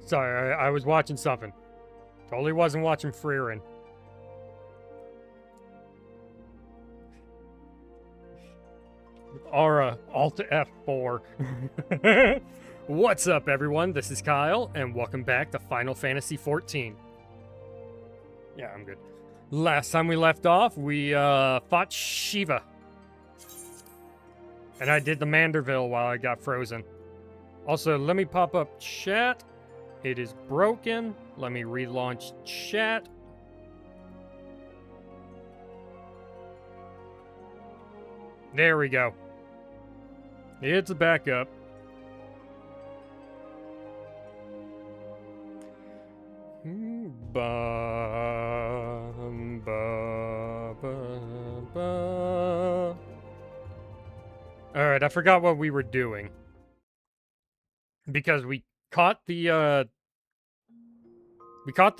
Sorry, I was watching something. Totally wasn't watching Freerin. Aura, Alt F4. What's up, everyone? This is Kyle, and welcome back to Final Fantasy XIV. Yeah, I'm good. Last time we left off, we fought Shiva. And I did the Manderville while I got frozen. Also, let me pop up chat. It is broken. Let me relaunch chat. There we go. It's a backup. Alright, I forgot what we were doing. Because we caught the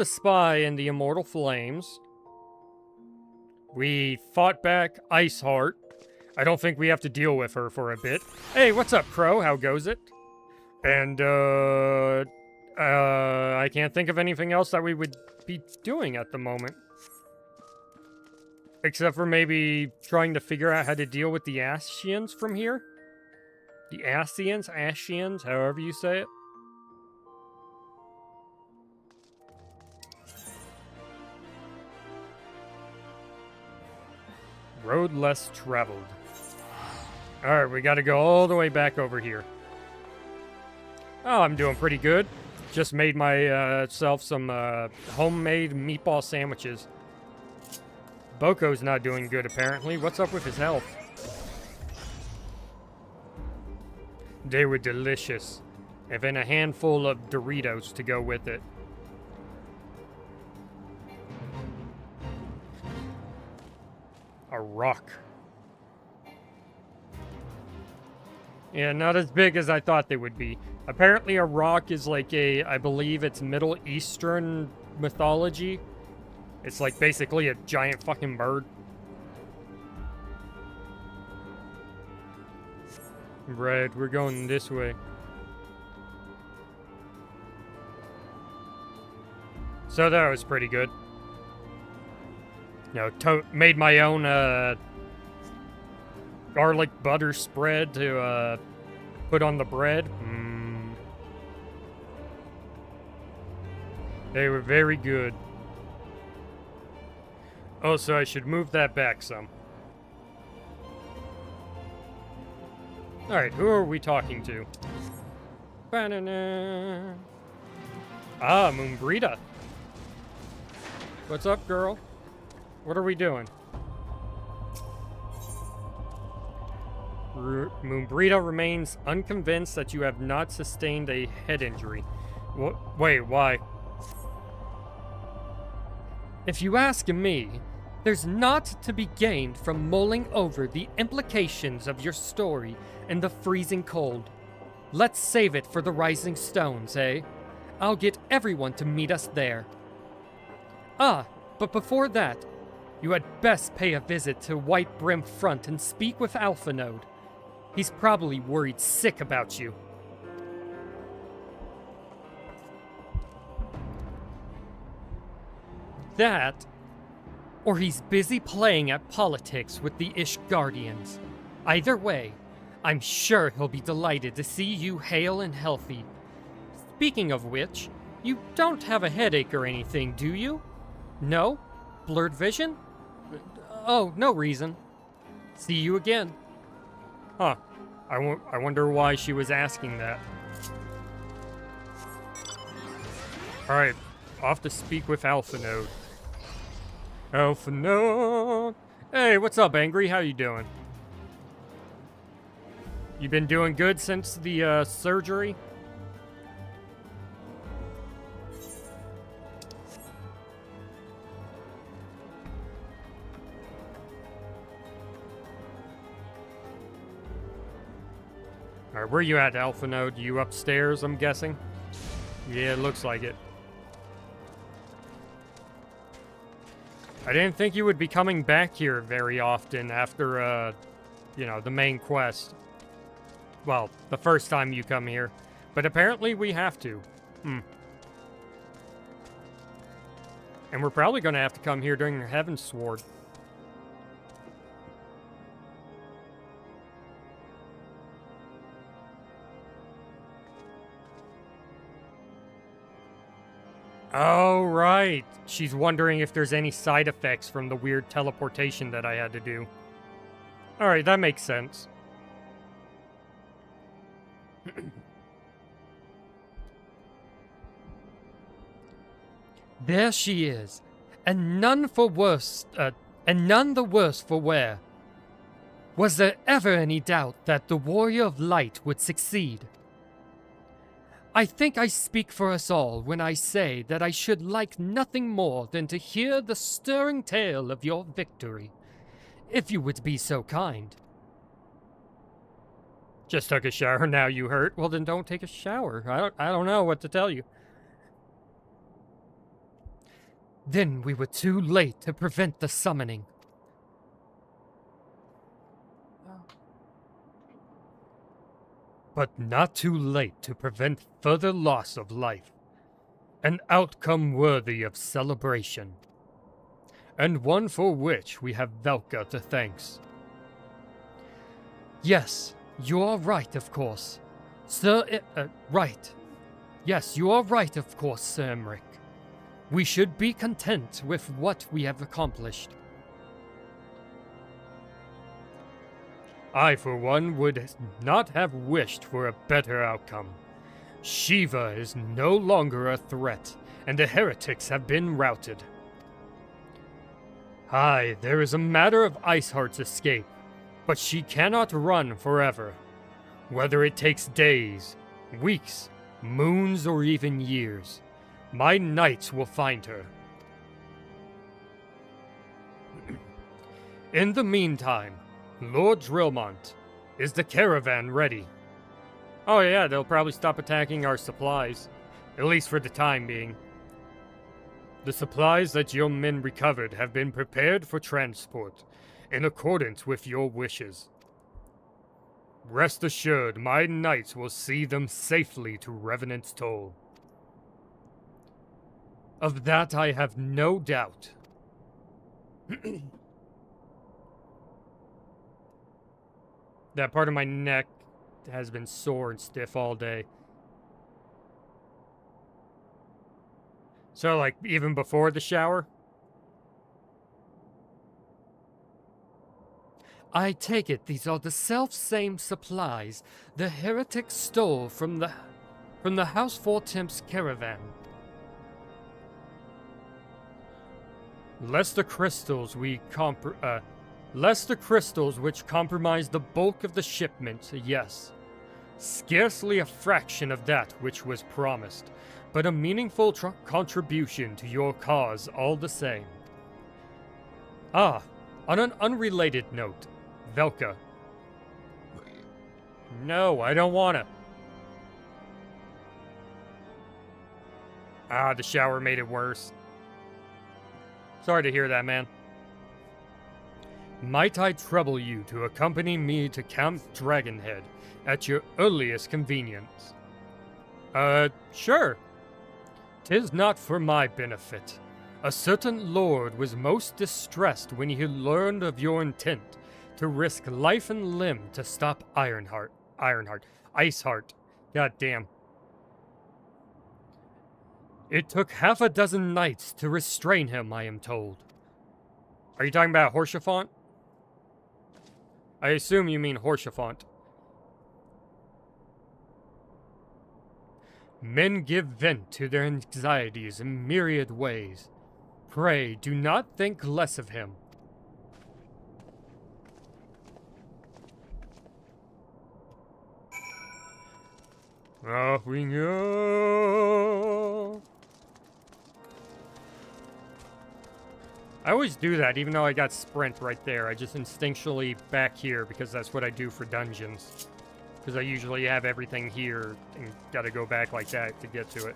spy in the Immortal Flames. We fought back Iceheart. I don't think we have to deal with her for a bit. Hey, what's up, Crow? How goes it? And, I can't think of anything else that we would be doing at the moment. Except for maybe trying to figure out how to deal with the Ascians from here? The Ascians, however you say it. Road less traveled. Alright, we gotta go all the way back over here. Oh, I'm doing pretty good. Just made myself some homemade meatball sandwiches. Boko's not doing good, apparently. What's up with his health? They were delicious. And then a handful of Doritos to go with it. A rock. Yeah, not as big as I thought they would be. Apparently a rock is like I believe it's Middle Eastern mythology. It's like basically a giant fucking bird. Right, we're going this way. So that was pretty good. You know, made my own garlic butter spread to put on the bread. They were very good. Oh, so I should move that back some. Alright, who are we talking to? Ba-na-na. Ah, Moonbrita. What's up, girl? What are we doing? Moonbrita remains unconvinced that you have not sustained a head injury. Wait, why? If you ask me, there's naught to be gained from mulling over the implications of your story in the freezing cold. Let's save it for the Rising Stones, eh? I'll get everyone to meet us there. Ah, but before that, you had best pay a visit to White Brim Front and speak with Alpha Node. He's probably worried sick about you. That, or he's busy playing at politics with the Ish Guardians. Either way, I'm sure he'll be delighted to see you hale and healthy. Speaking of which, you don't have a headache or anything, do you? No? Blurred vision? Oh, no reason. See you again. Huh. I wonder why she was asking that. Alright, off to speak with Alpha Node. Alpha Node! Hey, what's up, Angry? How you doing? You been doing good since the surgery? Alright, where you at, Alpha Node? You upstairs, I'm guessing? Yeah, it looks like it. I didn't think you would be coming back here very often after, you know, the main quest. Well, the first time you come here. But apparently we have to. And we're probably going to have to come here during the Heaven's Sword. Oh, right. She's wondering if there's any side effects from the weird teleportation that I had to do. Alright, that makes sense. There she is, and none the worse for wear. Was there ever any doubt that the Warrior of Light would succeed? I think I speak for us all when I say that I should like nothing more than to hear the stirring tale of your victory, if you would be so kind. Just took a shower, now you hurt? Well, then don't take a shower. I don't know what to tell you. Then we were too late to prevent the summoning. But not too late to prevent further loss of life. An outcome worthy of celebration. And one for which we have Velka to thanks. Yes, you are right, of course. Right. Yes, you are right, of course, Sir Emmerich. We should be content with what we have accomplished. I, for one, would not have wished for a better outcome. Shiva is no longer a threat, and the heretics have been routed. Aye, there is a matter of Iceheart's escape, but she cannot run forever. Whether it takes days, weeks, moons, or even years, my knights will find her. In the meantime, Lord Drillmont, is the caravan ready? Oh yeah, they'll probably stop attacking our supplies, at least for the time being. The supplies that your men recovered have been prepared for transport, in accordance with your wishes. Rest assured, my knights will see them safely to Revenant's Toll. Of that I have no doubt. That part of my neck has been sore and stiff all day. So, like, even before the shower? I take it these are the self-same supplies the heretics stole from the House Four Temps caravan. Lest the crystals which compromise the bulk of the shipment, yes. Scarcely a fraction of that which was promised, but a meaningful contribution to your cause all the same. Ah, on an unrelated note, Velka. No, I don't wanna. Ah, the shower made it worse. Sorry to hear that, man. Might I trouble you to accompany me to Camp Dragonhead at your earliest convenience? Sure. 'Tis not for my benefit. A certain lord was most distressed when he learned of your intent to risk life and limb to stop Iceheart. God damn. It took half a dozen knights to restrain him, I am told. Are you talking about Horsefant? I assume you mean Horsefant. Men give vent to their anxieties in myriad ways. Pray, do not think less of him. Off we go. I always do that, even though I got sprint right there. I just instinctually back here because that's what I do for dungeons. Because I usually have everything here and gotta go back like that to get to it.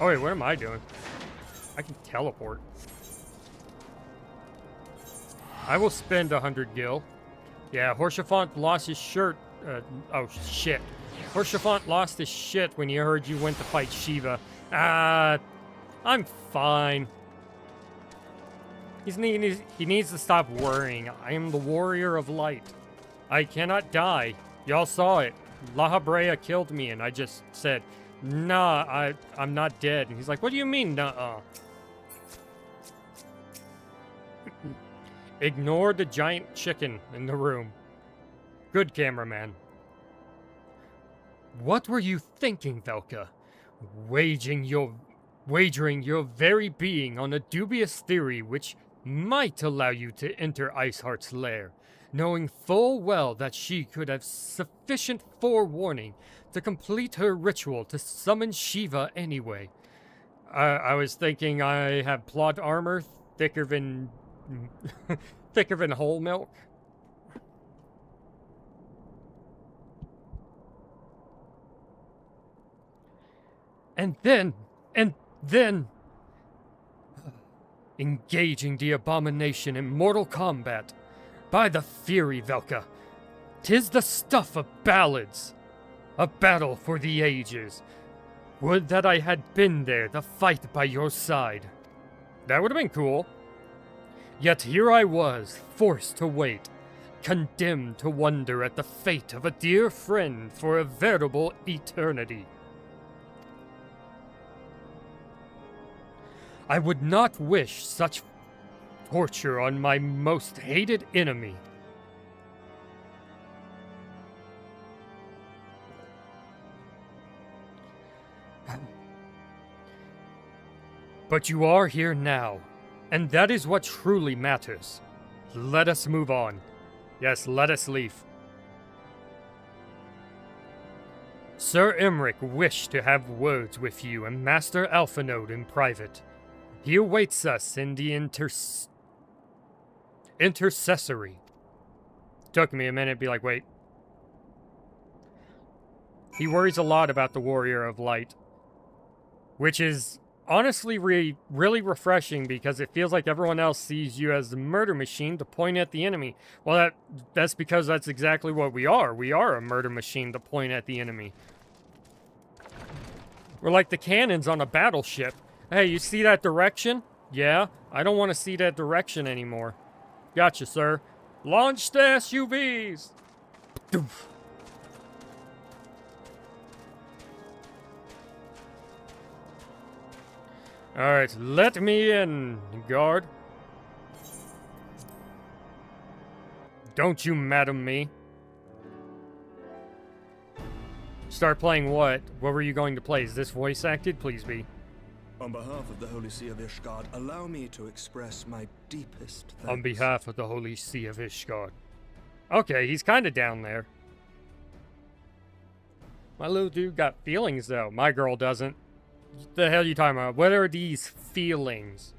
Oh wait, what am I doing? I can teleport. I will spend 100 gil. Yeah, Horsefant lost his shirt. Oh shit. Horsefant lost his shit when he heard you went to fight Shiva. I'm fine. He needs to stop worrying. I am the Warrior of Light. I cannot die. Y'all saw it. La Habrea killed me, and I just said, nah, I'm not dead. And he's like, what do you mean, nuh-uh? Ignore the giant chicken in the room. Good cameraman. What were you thinking, Velka? Wagering your very being on a dubious theory which might allow you to enter Iceheart's lair, knowing full well that she could have sufficient forewarning to complete her ritual to summon Shiva anyway. I was thinking I have plot armor thicker than thicker than whole milk. And then engaging the abomination in mortal combat. By the Fury, Velka, 'tis the stuff of ballads. A battle for the ages. Would that I had been there to fight by your side. That would have been cool. Yet here I was, forced to wait, condemned to wonder at the fate of a dear friend for a veritable eternity. I would not wish such torture on my most hated enemy. But you are here now, and that is what truly matters. Let us move on. Yes, let us leave. Sir Emmerich wished to have words with you and Master Alphanode in private. He awaits us in the intercessory. Took me a minute to be like, wait. He worries a lot about the Warrior of Light, which is honestly really refreshing because it feels like everyone else sees you as the murder machine to point at the enemy. Well, that's because that's exactly what we are. We are a murder machine to point at the enemy. We're like the cannons on a battleship. Hey, you see that direction? Yeah, I don't want to see that direction anymore. Gotcha, sir. Launch the SUVs! Doof. Alright, let me in, guard. Don't you madam me. Start playing what? What were you going to play? Is this voice acted? Please be. On behalf of the Holy See of Ishgard, allow me to express my deepest thanks. On behalf of the Holy See of Ishgard. Okay, he's kind of down there. My little dude got feelings, though. My girl doesn't. What the hell are you talking about? What are these feelings?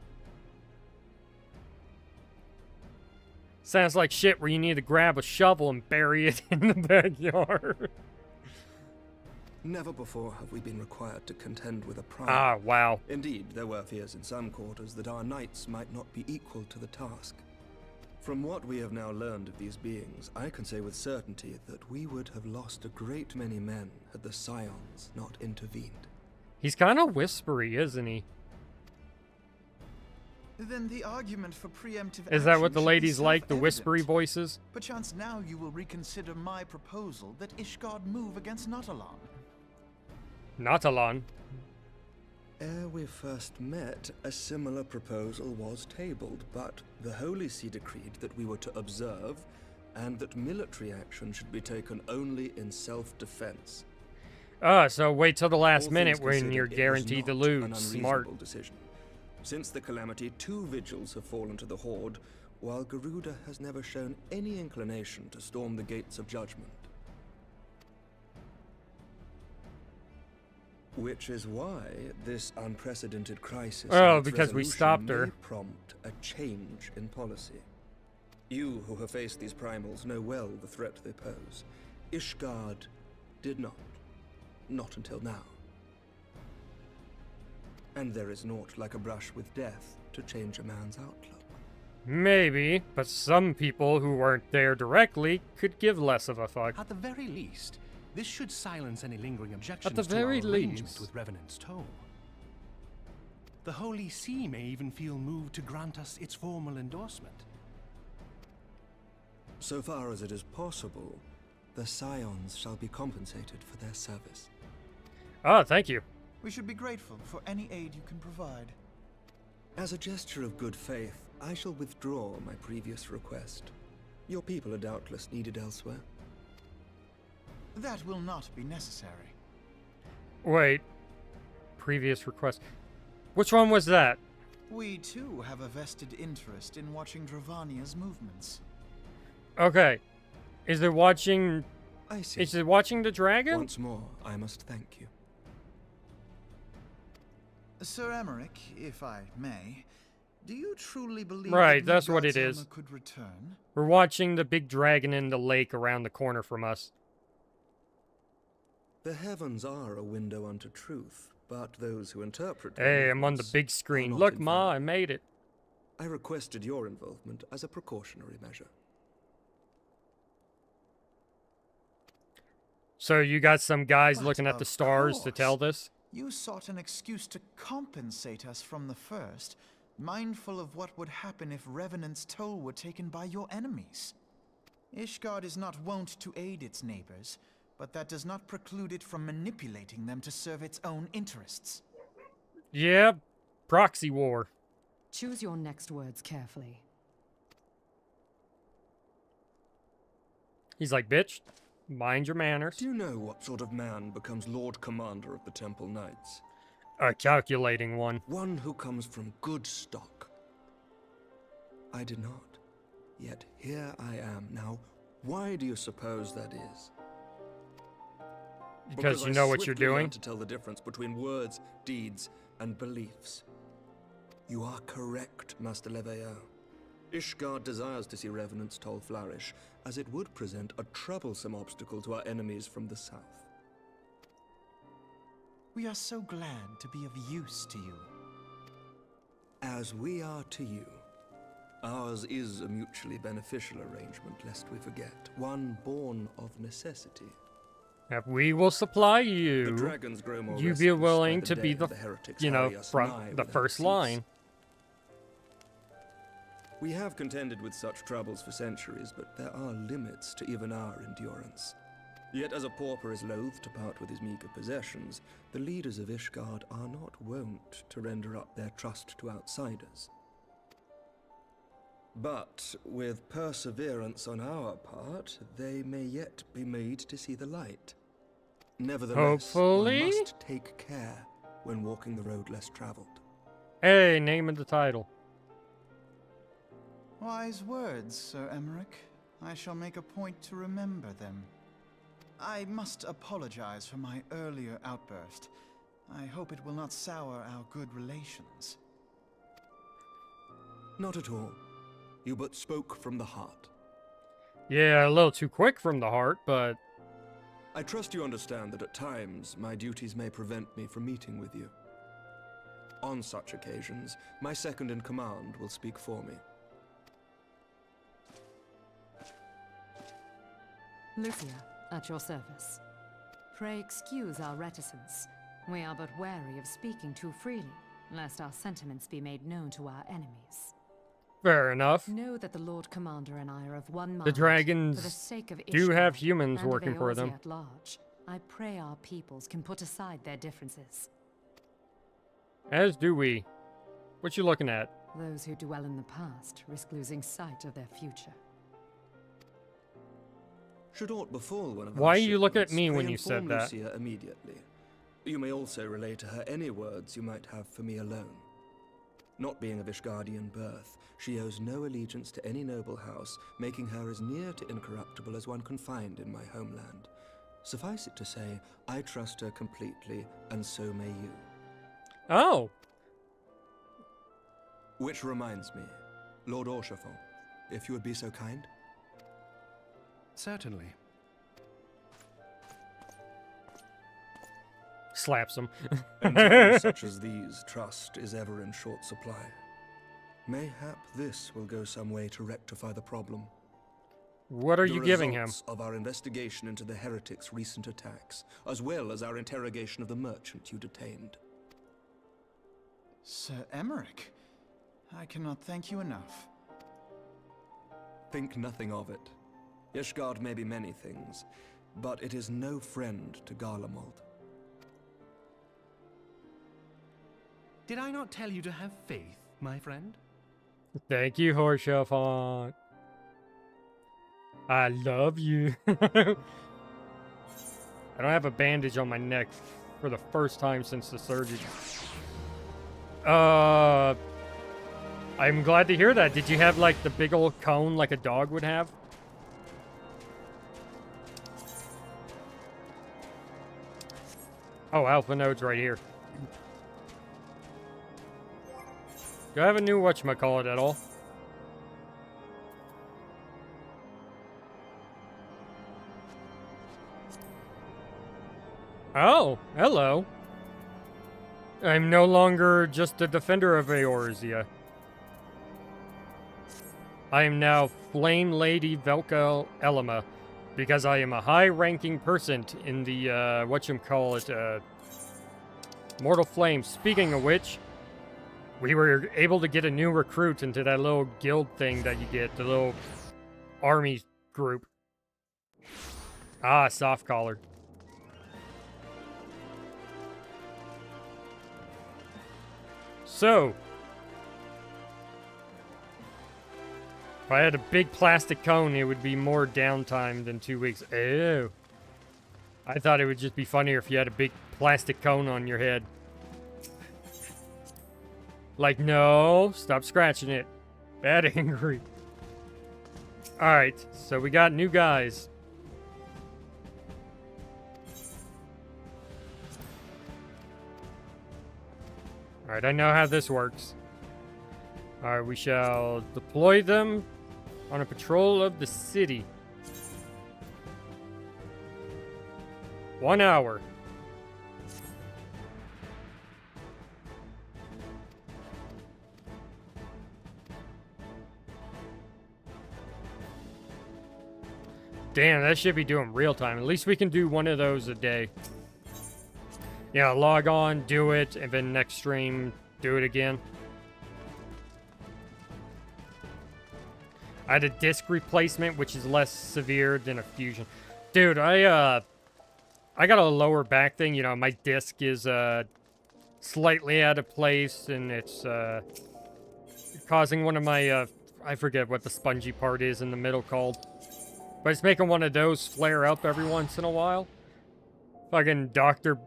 Sounds like shit where you need to grab a shovel and bury it in the backyard. Never before have we been required to contend with a prime. Ah, wow. Indeed, there were fears in some quarters that our knights might not be equal to the task. From what we have now learned of these beings, I can say with certainty that we would have lost a great many men had the Scions not intervened. He's kind of whispery, isn't he? Then the argument for preemptive Is that what action the should be ladies like, the self-evident. whispery voices? Perchance now you will reconsider my proposal that Ishgard move against Nautalon. Nautalon. Ere we first met, a similar proposal was tabled, but the Holy See decreed that we were to observe, and that military action should be taken only in self-defense. Ah, so wait till the last All minute things when considered, you're it was guaranteed to not lose. an Smart. unreasonable decision. Since the calamity, 2 vigils have fallen to the Horde, while Garuda has never shown any inclination to storm the gates of judgment. Which is why this unprecedented crisis Oh, and its because we resolution stopped her. may prompt a change in policy. You who have faced these primals know well the threat they pose. Ishgard did not. Not until now. And there is naught like a brush with death to change a man's outlook. Maybe, but some people who weren't there directly could give less of a fuck. At the very least, this should silence any lingering objections the to very our arrangement least. with Revenant's Toll. The Holy See may even feel moved to grant us its formal endorsement. So far as it is possible, the Scions shall be compensated for their service. Oh, thank you. We should be grateful for any aid you can provide. As a gesture of good faith, I shall withdraw my previous request. Your people are doubtless needed elsewhere. That will not be necessary. Wait. Previous request. Which one was that? We too have a vested interest in watching Dravania's movements. Okay. Is it watching... I see. Is it watching the dragon? Once more, I must thank you. Sir Emmerich, if I may, do you truly believe Right, that that's what it Nurgle's is. armor could return? We're watching the big dragon in the lake around the corner from us. The heavens are a window unto truth, but those who interpret their Hey, I'm on the movements big are screen. not Look, Ma, I infallible. made it. I requested your involvement as a precautionary measure. So you got some guys But looking at the of stars to tell course. this? You sought an excuse to compensate us from the first, mindful of what would happen if Revenant's toll were taken by your enemies. Ishgard is not wont to aid its neighbors, but that does not preclude it from manipulating them to serve its own interests. Yeah, proxy war. Choose your next words carefully. He's like, bitch, mind your manners. Do you know what sort of man becomes Lord Commander of the Temple Knights? A calculating one. One who comes from good stock. I did not. Yet here I am. Now, why do you suppose that is? Because you I know what you're swiftly learned doing? to tell the difference between words, deeds, and beliefs. You are correct, Master Leveilleur. Ishgard desires to see Revenant's toll flourish, as it would present a troublesome obstacle to our enemies from the south. We are so glad to be of use to you. As we are to you. Ours is a mutually beneficial arrangement, lest we forget. One born of necessity. If we will supply The you, dragons grow more you be restless by willing the to day, be and the, heretics you know, harry us front, nigh the without first cease. line. We have contended with such troubles for centuries, but there are limits to even our endurance. Yet as a pauper is loath to part with his meager possessions, the leaders of Ishgard are not wont to render up their trust to outsiders. But with perseverance on our part, they may yet be made to see the light. Nevertheless, Hopefully. one must take care when walking the road less traveled. Hey, name of the title. Wise words, Sir Emmerich. I shall make a point to remember them. I must apologize for my earlier outburst. I hope it will not sour our good relations. Not at all. You but spoke from the heart. Yeah, a little too quick from the heart, but I trust you understand that at times my duties may prevent me from meeting with you. On such occasions, my second in command will speak for me. Lucia, at your service. Pray excuse our reticence. We are but wary of speaking too freely, lest our sentiments be made known to our enemies. fair enough. Know that the Lord Commander and I are of one mind. The dragons for the sake of do have Ishgard humans and of working for them. Eorzea at large. I pray our peoples can put aside their differences. As do we. What you looking at? Those who dwell in the past risk losing sight of their future. Should aught befall one of Why our you look at shipmates, me pray when you said inform that? Lucia immediately. You may also relay to her any words you might have for me alone. Not being of Ishgardian birth, she owes no allegiance to any noble house, making her as near to incorruptible as one can find in my homeland. Suffice it to say, I trust her completely, and so may you. Oh, Which reminds me, Lord Orchefort, if you would be so kind. Certainly. slaps him. In times such as these, trust is ever in short supply. Mayhap this will go some way to rectify the problem. What are The you giving him? results of our investigation into the heretics' recent attacks, as well as our interrogation of the merchant you detained. Sir Emmerich, I cannot thank you enough. Think nothing of it. Ishgard may be many things, but it is no friend to Garlemald. Did I not tell you to have faith, my friend? Thank you, Horsefont. I love you. I don't have a bandage on my neck for the first time since the surgery. I'm glad to hear that. Did you have, like, the big old cone like a dog would have? Oh, alpha node's right here. Do I have a new whatchamacallit at all? Oh, hello. I'm no longer just a defender of Eorzea. I am now Flame Lady Velka Elima, because I am a high-ranking person in the, whatchamacallit, Mortal Flame. Speaking of which, we were able to get a new recruit into that little guild thing that you get, the little army group. Ah, soft collar. So, if I had a big plastic cone, it would be more downtime than 2 weeks. Ew. I thought it would just be funnier if you had a big plastic cone on your head. Like, no, stop scratching it. Bad angry. Alright, so we got new guys. Alright, I know how this works. Alright, we shall deploy them on a patrol of the city. 1 hour. Damn, that should be doing real time. At least we can do one of those a day. Yeah, log on, do it, and then next stream, do it again. I had a disc replacement, which is less severe than a fusion. Dude, I got a lower back thing. You know, my disc is slightly out of place, and it's causing one of my I forget what the spongy part is in the middle called, but it's making one of those flare up every once in a while. Fucking doctor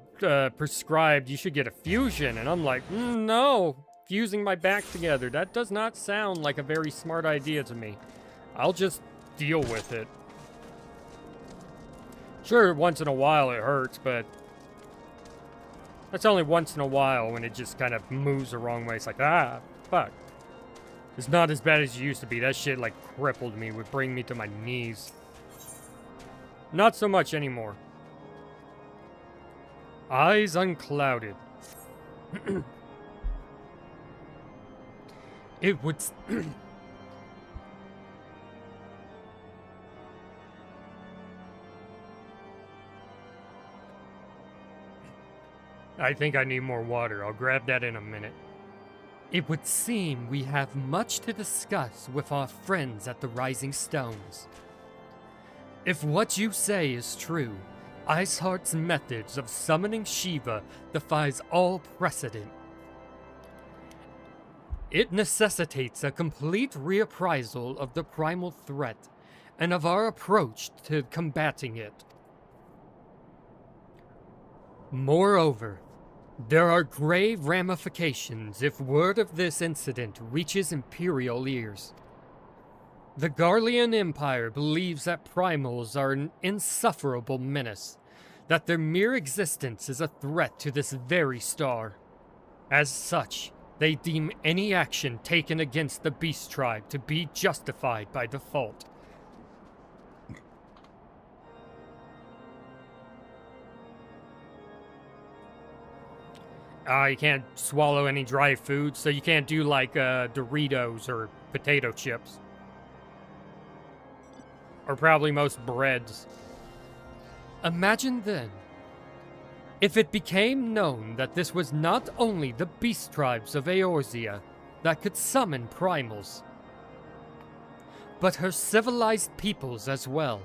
prescribed you should get a fusion, and I'm like, no, fusing my back together, that does not sound like a very smart idea to me. I'll just deal with it. Sure, once in a while it hurts, but that's only once in a while when it just kind of moves the wrong way. It's like, ah, fuck. It's not as bad as it used to be. That shit, like, crippled me, would bring me to my knees. Not so much anymore. Eyes unclouded. It would... I think I need more water. I'll grab that in a minute. It would seem we have much to discuss with our friends at the Rising Stones. If what you say is true, Iceheart's methods of summoning Shiva defies all precedent. It necessitates a complete reappraisal of the primal threat and of our approach to combating it. Moreover, there are grave ramifications if word of this incident reaches Imperial ears. The Garlean Empire believes that primals are an insufferable menace, that their mere existence is a threat to this very star. As such, they deem any action taken against the Beast Tribe to be justified by default. You can't swallow any dry food, so you can't do like Doritos or potato chips. Or probably most breads. Imagine then, if it became known that this was not only the beast tribes of Eorzea that could summon primals, but her civilized peoples as well.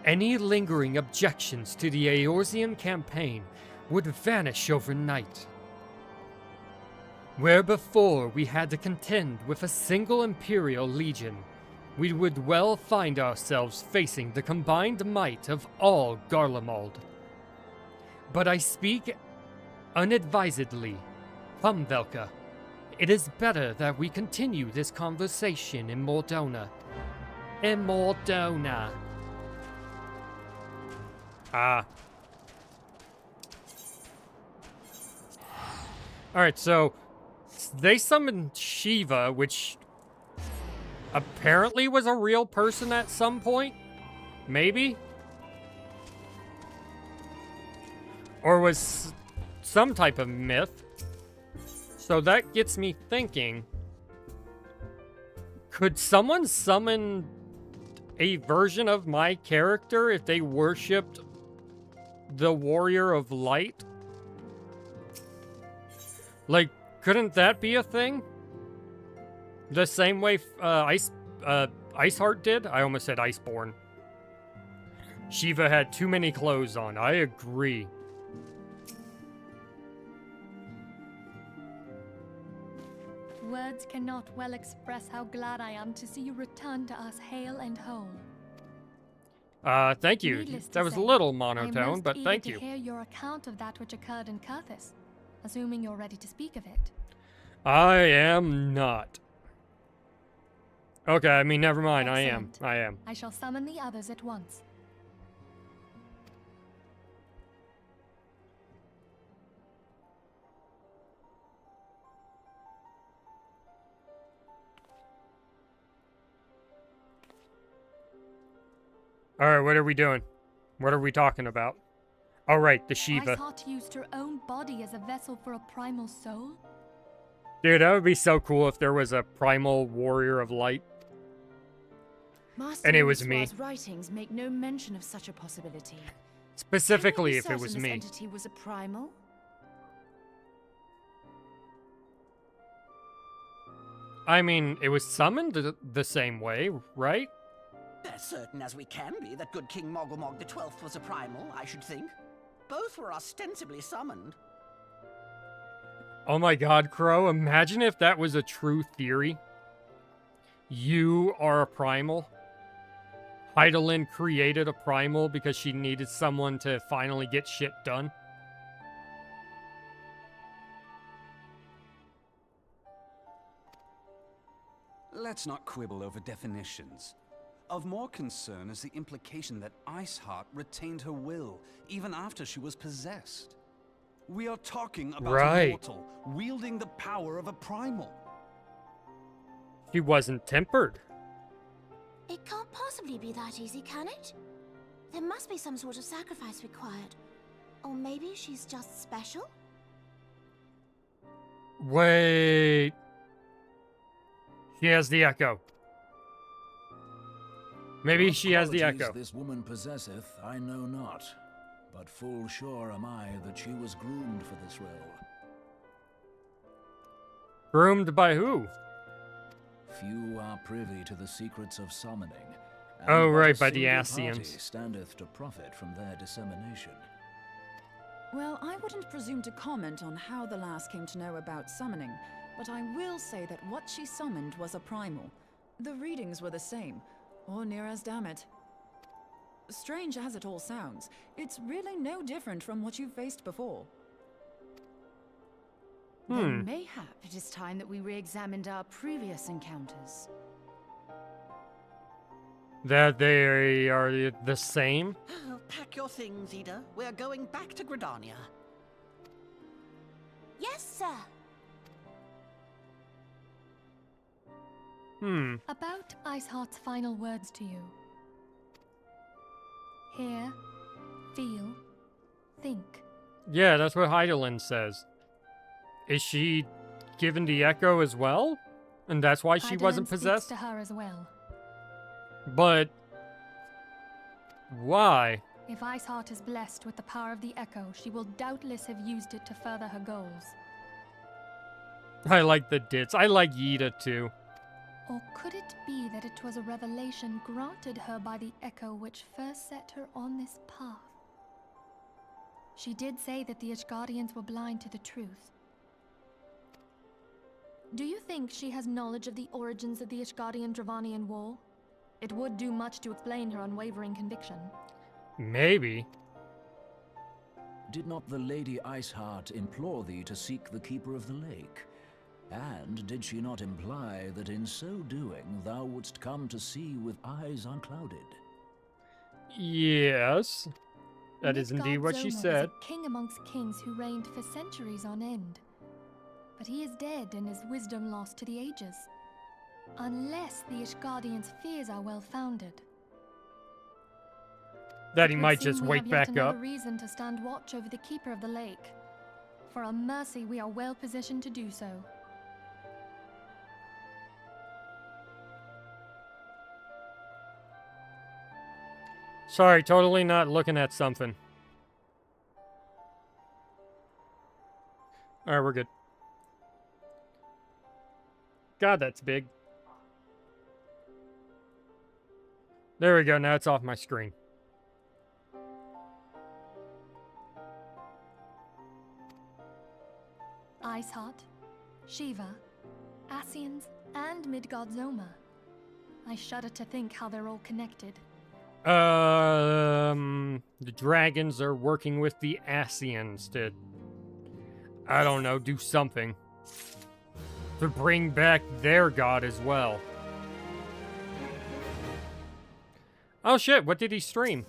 Any lingering objections to the Eorzean campaign would vanish overnight. Where before we had to contend with a single Imperial Legion, we would well find ourselves facing the combined might of all Garlemald. But I speak unadvisedly, Velka, It is better that we continue this conversation in Mordona. In Mordona. Ah. Alright, so they summoned Shiva, which apparently was a real person at some point. Maybe? Or was some type of myth. So that gets me thinking, could someone summon a version of my character if they worshipped the Warrior of Light? Like, couldn't that be a thing? The same way Iceheart did? I almost said Iceborn. Shiva had too many clothes on. I agree. Words cannot well express how glad I am to see you return to us hale and whole. Thank you. Needless to That was a say, little I'm monotone, most but eager thank to you. hear your account of that which occurred in Kurthis, assuming you're ready to speak of it. I am not. Okay, I mean, never mind. Excellent. I am. I shall summon the others at once. Alright, what are we doing? What are we talking about? Oh, right, the Shiva. Iceheart used her own body as a vessel for a primal soul? Dude, that would be so cool if there was a primal warrior of light. Master And it was me. Louisoir's writings make no mention of such a possibility. Specifically Can we if be it was certain me. This entity was a primal? I mean, it was summoned the same way, right? As certain as we can be that good King Mogglmog the 12th was a primal, I should think. Both were ostensibly summoned. Oh my god, Crow, imagine if that was a true theory. You are a primal. Heidelin created a primal because she needed someone to finally get shit done. Let's not quibble over definitions. Of more concern is the implication that Iceheart retained her will, even after she was possessed. We are talking about a mortal, wielding the power of a primal. She wasn't tempered. It can't possibly be that easy, can it? There must be some sort of sacrifice required. Or maybe she's just special? Wait. She has the echo. Maybe she has the Qualities echo. This woman possesseth, I know not, but full sure am I that she was groomed for this role. Groomed by who? Few are privy to the secrets of summoning. And Oh, but right, a by the single party Ascians. standeth to profit from their dissemination. Well, I wouldn't presume to comment on how the lass came to know about summoning, but I will say that what she summoned was a primal. The readings were the same, or near as damn it. Strange as it all sounds, it's really no different from what you've faced before. Then mayhap it is time that we re-examined our previous encounters. That they are the same? Oh, pack your things, Ida. We're going back to Gridania. Yes, sir. About Iceheart's final words to you. Hear, feel, think. Yeah, that's what Heidelin says. Is she given the echo as well? And that's why she wasn't Heidelin speaks possessed? to her as well. But why? If Iceheart is blessed with the power of the Echo, she will doubtless have used it to further her goals. I like the dits. I like Yida too. Or could it be that it was a revelation granted her by the Echo which first set her on this path? She did say that the Ishgardians were blind to the truth. Do you think she has knowledge of the origins of the Ishgardian-Dravanian War? It would do much to explain her unwavering conviction. Maybe. Did not the Lady Iceheart implore thee to seek the Keeper of the Lake? And did she not imply that in so doing thou wouldst come to see with eyes unclouded? Yes. That is indeed what she said. Was a king amongst kings who reigned for centuries on end. But he is dead and his wisdom lost to the ages. Unless the Ishgardian's fears are well founded. That he might just wake back up. Another reason to stand watch over the keeper of the lake. For a mercy, we are well positioned to do so. Sorry, totally not looking at something. Alright, we're good. God, that's big. There we go, now it's off my screen. Iceheart, Shiva, Ascians, and Midgard Zoma. I shudder to think how they're all connected. The dragons are working with the Ascians to, I don't know, do something. To bring back their god as well. Oh shit, what did he stream?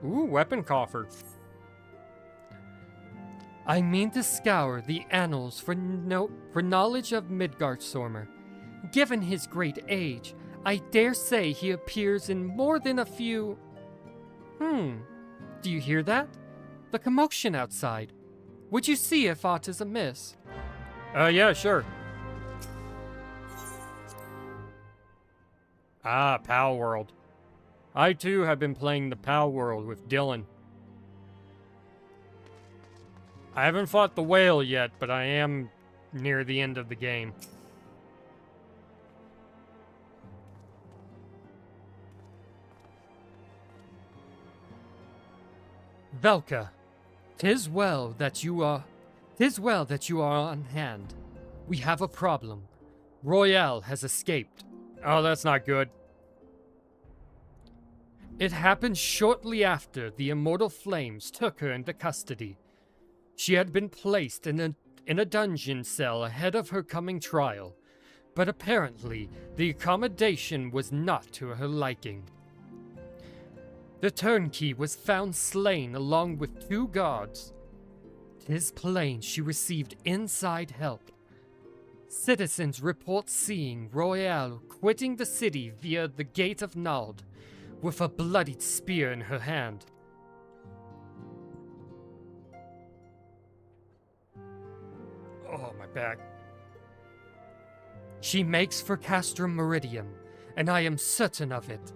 Ooh, weapon coffer. I mean to scour the annals for knowledge of Midgardsormr. Given his great age, I dare say he appears in more than a few... Do you hear that? The commotion outside. Would you see if aught is amiss? Yeah, sure. Ah, Pal World. I too have been playing the Pal World with Dylan. I haven't fought the whale yet, but I am near the end of the game. Velka, 'tis well that you are on hand. We have a problem. Royale has escaped. Oh, that's not good. It happened shortly after the Immortal Flames took her into custody. She had been placed in a dungeon cell ahead of her coming trial, but apparently the accommodation was not to her liking. The turnkey was found slain along with 2 guards. 'Tis plain she received inside help. Citizens report seeing Royale quitting the city via the Gate of Nald, with a bloodied spear in her hand. Oh, my back. She makes for Castrum Meridium, and I am certain of it.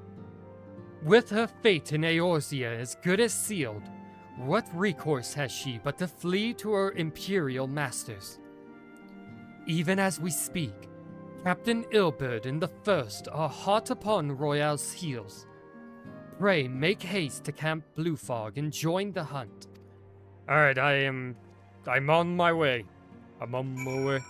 With her fate in Eorzea as good as sealed, what recourse has she but to flee to her imperial masters? Even as we speak, Captain Ilberd and the First are hot upon Royale's heels. Pray make haste to Camp Bluefog and join the hunt. Alright, I'm on my way. I'm on my way.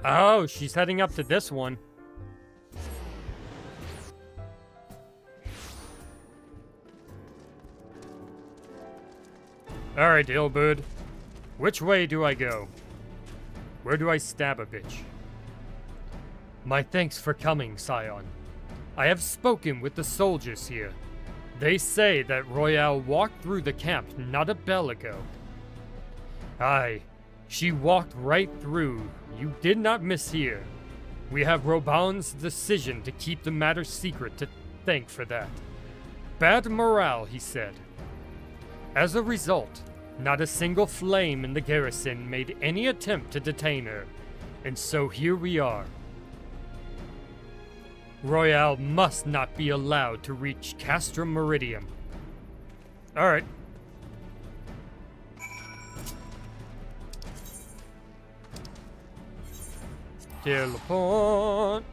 Oh, she's heading up to this one. Alright, Ilberd. Which way do I go? Where do I stab a bitch? My thanks for coming, Scion. I have spoken with the soldiers here. They say that Royale walked through the camp not a bell ago. Aye, she walked right through. You did not mishear. We have Robon's decision to keep the matter secret to thank for that. Bad morale, he said. As a result, not a single flame in the garrison made any attempt to detain her, and so here we are. Royale must not be allowed to reach Castrum Meridium. Alright. Teleport.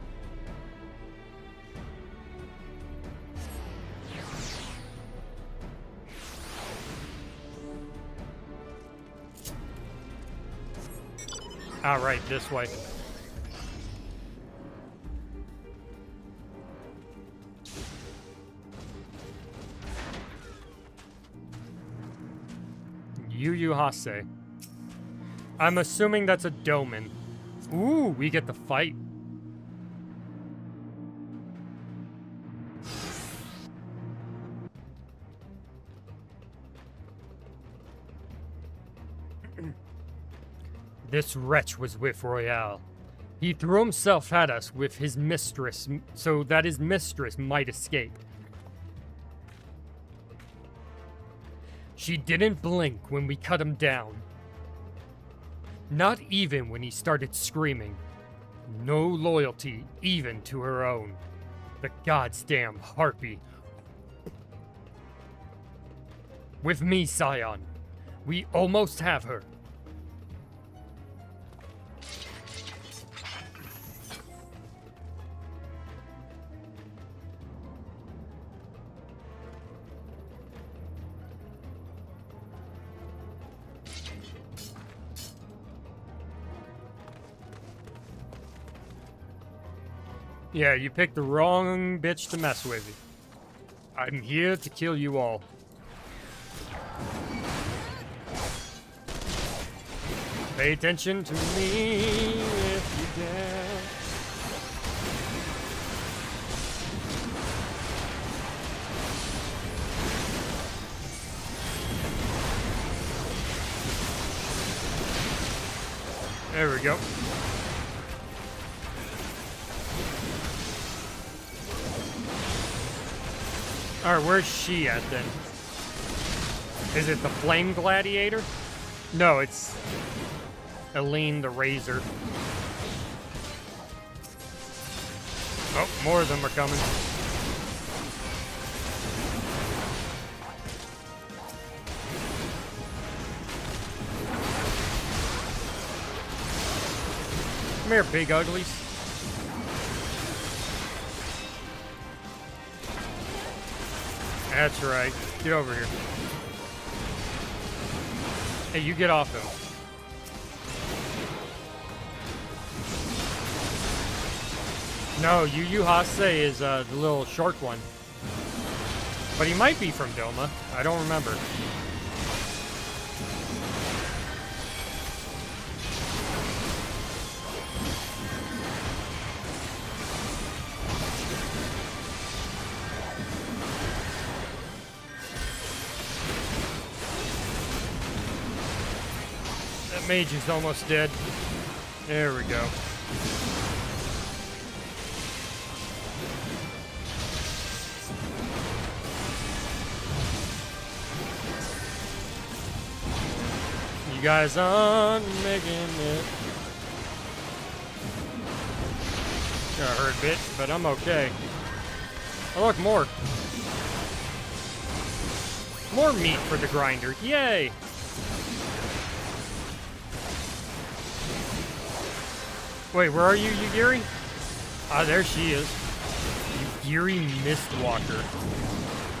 All right, this way. Yu Hase. I'm assuming that's a Doman. Ooh, we get the fight. This wretch was with Royale. He threw himself at us with his mistress so that his mistress might escape. She didn't blink when we cut him down. Not even when he started screaming. No loyalty even to her own. The goddamn harpy. With me, Scion. We almost have her. Yeah, you picked the wrong bitch to mess with. I'm here to kill you all. Pay attention to me if you dare. There we go. Alright, where's she at then? Is it the Flame Gladiator? No, it's Aline the Razor. Oh, more of them are coming. Come here, big uglies. That's right. Get over here. Hey, you get off him. No, Yu Hase is the little short one. But he might be from Doma. I don't remember. Mage is almost dead. There we go. You guys aren't making it. Got hurt a bit, but I'm okay. Oh look, more. More meat for the grinder. Yay! Wait, where are you, Yugiri? Ah, there she is. Yugiri Mistwalker.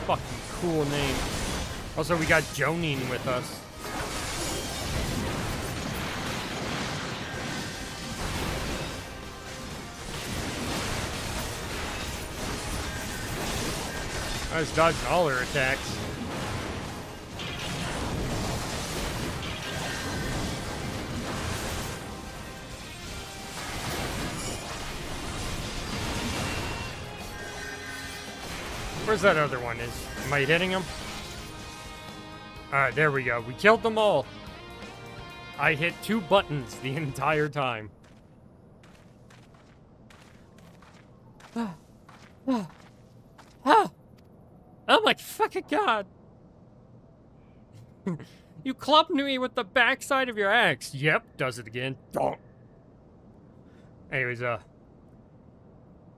Fucking cool name. Also, we got Jonin with us. I was dodging all her attacks. Where's that other one? Am I hitting him? Alright, there we go. We killed them all. I hit 2 buttons the entire time. Oh my fucking god! You clubbed me with the backside of your axe. Yep, does it again. Donk. Anyways,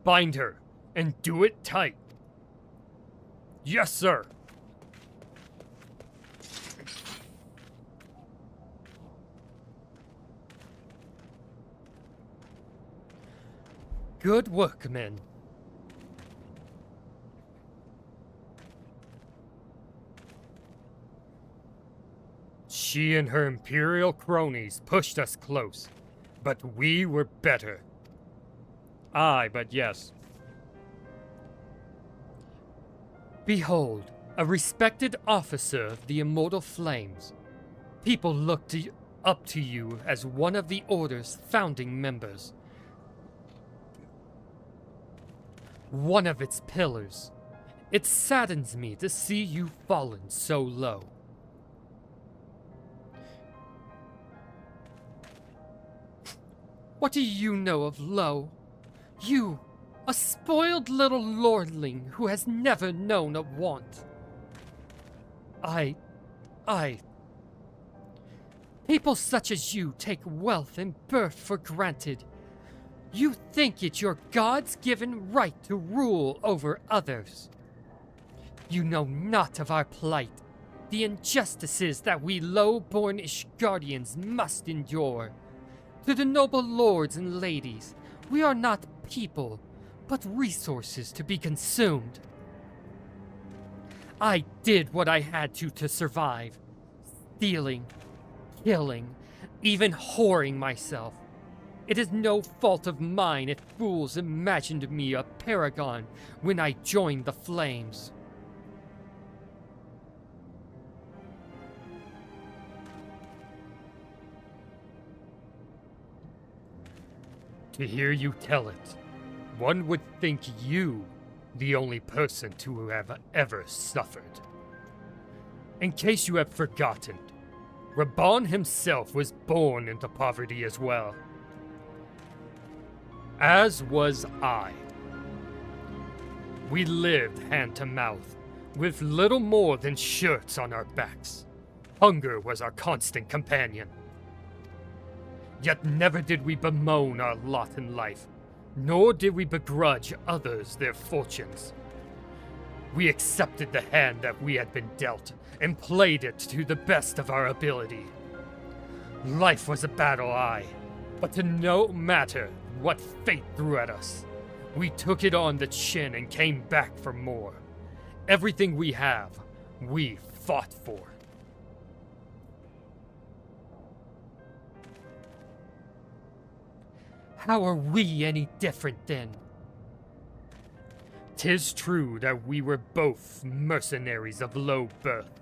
bind her and do it tight. Yes, sir. Good work, men. She and her Imperial cronies pushed us close. But we were better. Aye, but yes. Behold, a respected officer of the Immortal Flames. People look up to you as one of the Order's founding members. One of its pillars. It saddens me to see you fallen so low. What do you know of low? You, a spoiled little lordling who has never known a want. People such as you take wealth and birth for granted. You think it your God's-given right to rule over others. You know not of our plight, the injustices that we low-born Ishgardians must endure. To the noble lords and ladies, we are not people, but resources to be consumed. I did what I had to survive. Stealing, killing, even whoring myself. It is no fault of mine if fools imagined me a paragon when I joined the Flames. To hear you tell it, one would think you the only person to have ever suffered. In case you have forgotten, Reborn himself was born into poverty as well. As was I. We lived hand to mouth, with little more than shirts on our backs. Hunger was our constant companion. Yet never did we bemoan our lot in life, nor did we begrudge others their fortunes. We accepted the hand that we had been dealt, and played it to the best of our ability. Life was a battle, aye, but to no matter what fate threw at us, we took it on the chin and came back for more. Everything we have, we fought for. How are we any different then? 'Tis true that we were both mercenaries of low birth.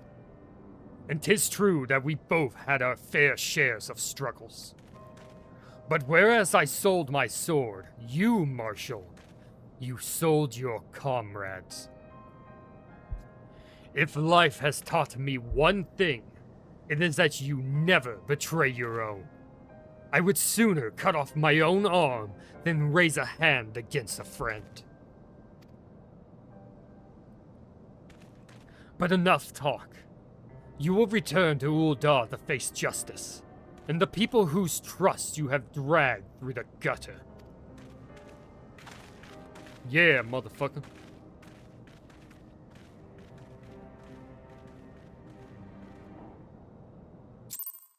And 'tis true that we both had our fair shares of struggles. But whereas I sold my sword, you, Marshal, you sold your comrades. If life has taught me one thing, it is that you never betray your own. I would sooner cut off my own arm than raise a hand against a friend. But enough talk. You will return to Uldar to face justice, and the people whose trust you have dragged through the gutter. Yeah, motherfucker.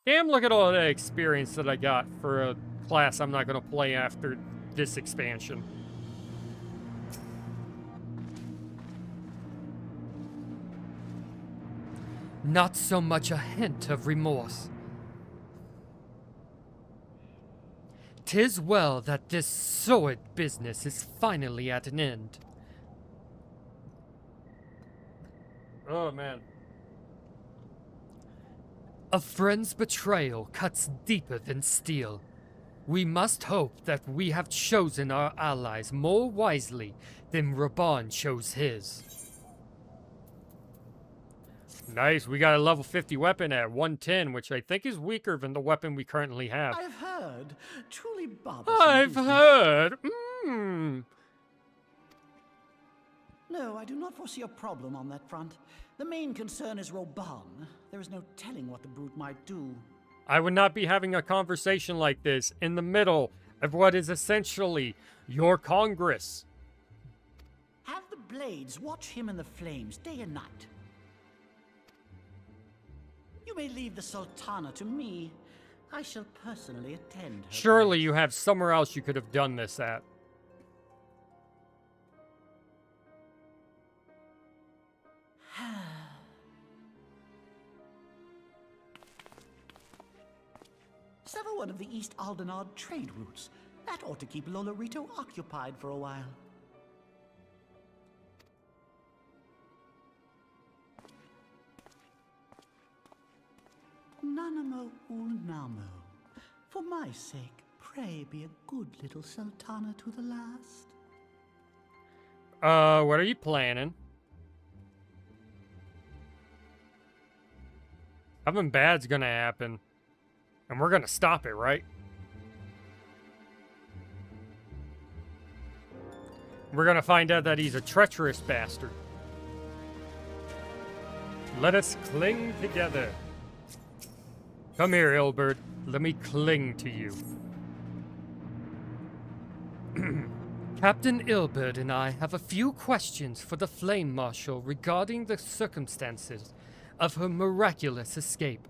Damn, look at all that experience that I got for a class I'm not going to play after this expansion. Not so much a hint of remorse. 'Tis well that this sword business is finally at an end. Oh, man. A friend's betrayal cuts deeper than steel. We must hope that we have chosen our allies more wisely than Reborn chose his. Nice, we got a level 50 weapon at 110, which I think is weaker than the weapon we currently have. I've heard. Truly bothersome. I've heard. No, I do not foresee a problem on that front. The main concern is Reborn. There is no telling what the brute might do. I would not be having a conversation like this in the middle of what is essentially your Congress. Have the Blades watch him in the flames day and night. You may leave the Sultana to me. I shall personally attend her. Surely you have somewhere else you could have done this at. discover one of the East Aldenard trade routes. That ought to keep Lolorito occupied for a while. Nanamo Ulnamo. For my sake, pray be a good little Sultana to the last. What are you planning? Something bad's gonna happen. And we're gonna stop it, right? We're gonna find out that he's a treacherous bastard. Let us cling together. Come here, Ilbert. Let me cling to you. Captain Ilbert and I have a few questions for the Flame Marshal regarding the circumstances of her miraculous escape.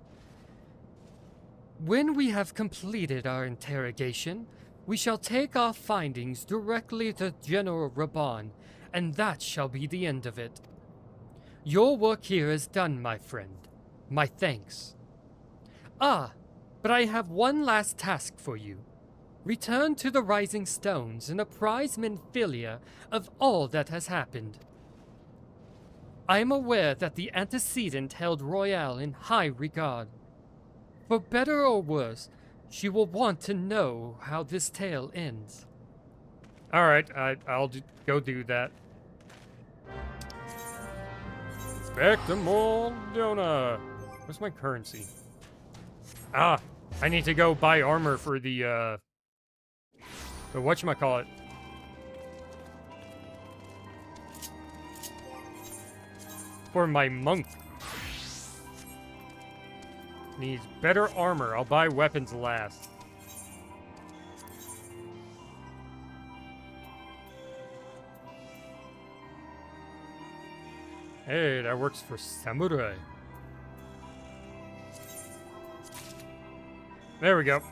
When we have completed our interrogation, we shall take our findings directly to General Reborn, and that shall be the end of it. Your work here is done, my friend. My thanks. Ah, but I have one last task for you. Return to the Rising Stones and apprise Minfilia of all that has happened. I am aware that the antecedent held Royale in high regard. For better or worse, she will want to know how this tale ends. Alright, I'll go do that. Back to Moldona. What's my currency? Ah, I need to go buy armor for the whatchamacallit. For my monk. Needs better armor. I'll buy weapons last. Hey, that works for samurai. There we go.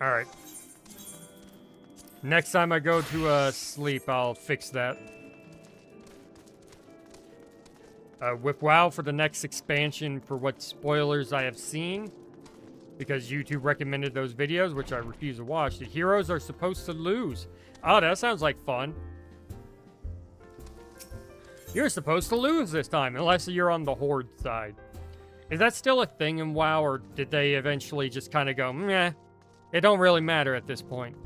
Alright. Next time I go to sleep, I'll fix that. With WoW for the next expansion for what spoilers I have seen, because YouTube recommended those videos, which I refuse to watch. The heroes are supposed to lose. Oh, that sounds like fun. You're supposed to lose this time, unless you're on the Horde side. Is that still a thing in WoW, or did they eventually just kind of go, meh, it don't really matter at this point?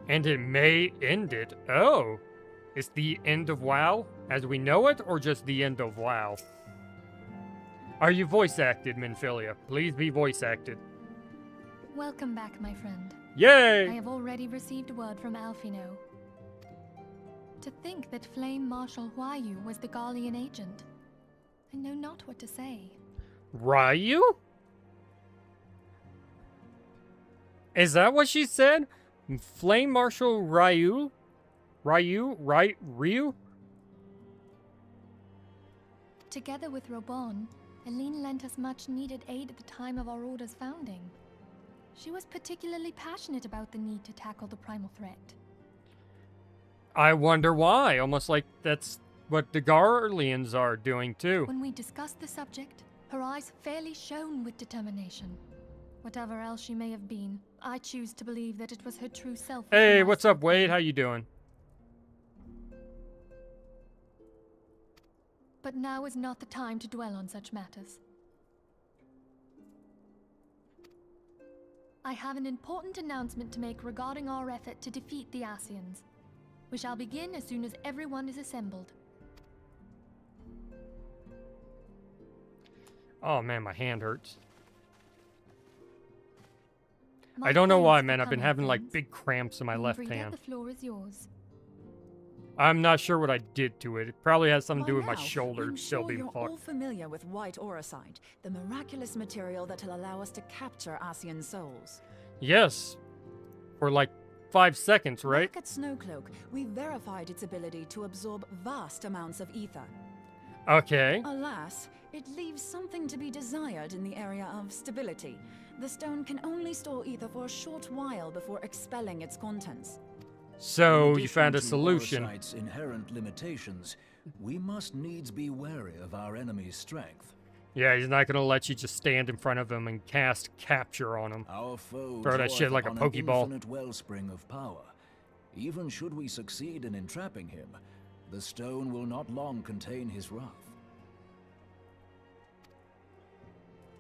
And it may end it. Oh. It's the end of WoW as we know it, or just the end of WoW? Are you voice acted, Minfilia? Please be voice acted. Welcome back, my friend. Yay! I have already received word from Alfino. To think that Flame Marshal Huayu was the Garlean agent. I know not what to say. Ryu? Is that what she said? Flame Marshal Ryu? Ryu? Together with Reborn, Aline lent us much needed aid at the time of our Order's founding. She was particularly passionate about the need to tackle the primal threat. I wonder why. Almost like that's what the Garleans are doing too. When we discussed the subject, her eyes fairly shone with determination. Whatever else she may have been, I choose to believe that it was her true self. Hey, what's up, Wade? How you doing? But now is not the time to dwell on such matters. I have an important announcement to make regarding our effort to defeat the Asians. We shall begin as soon as everyone is assembled. Oh man, my hand hurts. I don't know why, man. I've been having like big cramps in my left hand. The floor is yours. I'm not sure what I did to it. It probably has something to do with my Now, shoulder I'm still sure being you're fucked. all familiar with white auricite, the miraculous material that will allow us to capture Asian souls. Yes. For like 5 seconds, right? Back at Snowcloak, we verified its ability to absorb vast amounts of ether. Okay. Alas, it leaves something to be desired in the area of stability. The stone can only store ether for a short while before expelling its contents. So In you found a addition to solution. Orosite's inherent limitations, we must needs be wary of our enemy's strength. Yeah, he's not gonna let you just stand in front of him and cast capture on him. Our foe Throw that draweth shit like a upon an Pokeball. infinite wellspring of power. Even should we succeed in entrapping him, the stone will not long contain his wrath.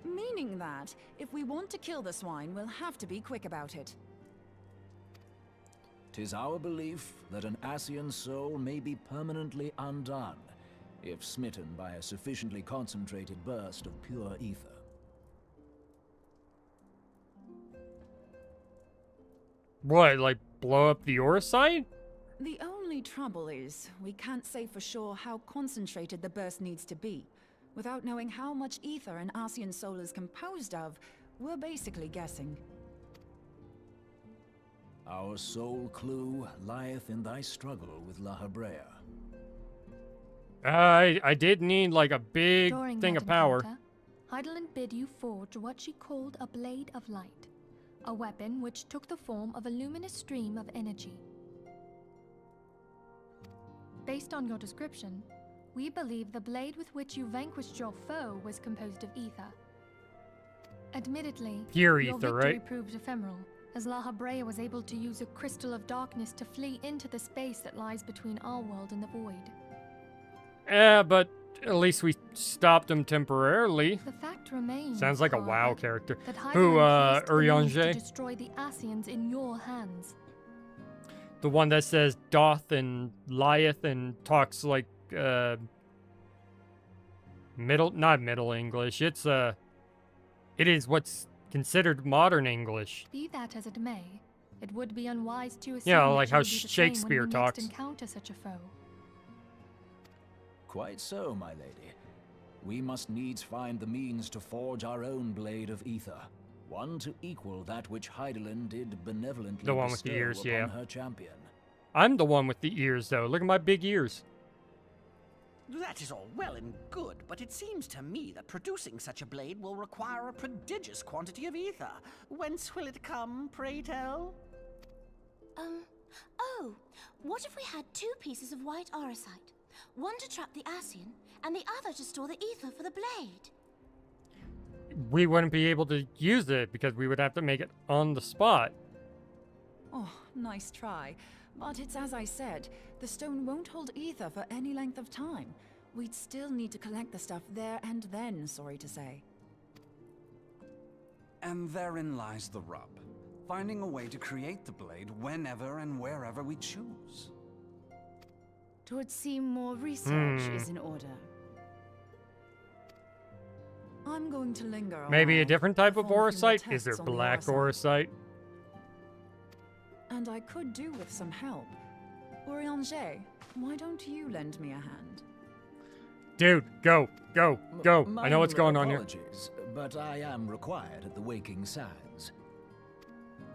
Meaning that, if we want to kill the swine, we'll have to be quick about it. 'Tis our belief that an Ascian soul may be permanently undone, if smitten by a sufficiently concentrated burst of pure ether. What, like blow up the Orosite? The only trouble is, we can't say for sure how concentrated the burst needs to be. Without knowing how much ether an Ascian soul is composed of, we're basically guessing. Our sole clue lieth in thy struggle with La Habrea. I did need like a big During thing that of power. encounter, Hydaelyn bid you forge what she called a Blade of Light, a weapon which took the form of a luminous stream of energy. Based on your description, we believe the blade with which you vanquished your foe was composed of ether. Admittedly, Pure your ether, victory right? proved ephemeral, as La Habrea was able to use a crystal of darkness to flee into the space that lies between our world and the void. But at least we stopped him temporarily. The fact remains, Sounds like a WoW however, character. that Who, Hydaelyn placed the means to Urianger? destroy the Ascians in your hands. The one that says doth and lieth and talks like, not Middle English. It is what's considered modern English. Be that as it may, it would be unwise to assume Yeah, that like you how would do the same Shakespeare when we talks. next encounter such a foe. Quite so, my lady. We must needs find the means to forge our own blade of ether, one to equal that which Hydaelyn did benevolently The one with the bestow ears, upon yeah. her champion. I'm the one with the ears, though. Look at my big ears. That is all well and good, but it seems to me that producing such a blade will require a prodigious quantity of ether. Whence will it come, pray tell? Oh, what if we had two pieces of white orosite? One to trap the Ascian, and the other to store the ether for the blade. We wouldn't be able to use it because we would have to make it on the spot. Oh, nice try. But it's as I said, the stone won't hold ether for any length of time. We'd still need to collect the stuff there and then, sorry to say. And therein lies the rub. Finding a way to create the blade whenever and wherever we choose. Twould seem more research Hmm. is in order. I'm going to linger Maybe a while, different type of perform a few more orosite? Is there tests on the black orosite. orosite? And I could do with some help. Urianger, why don't you lend me a hand? Dude, go. I know what's going on here. Apologies, but I am required at the Waking Sands.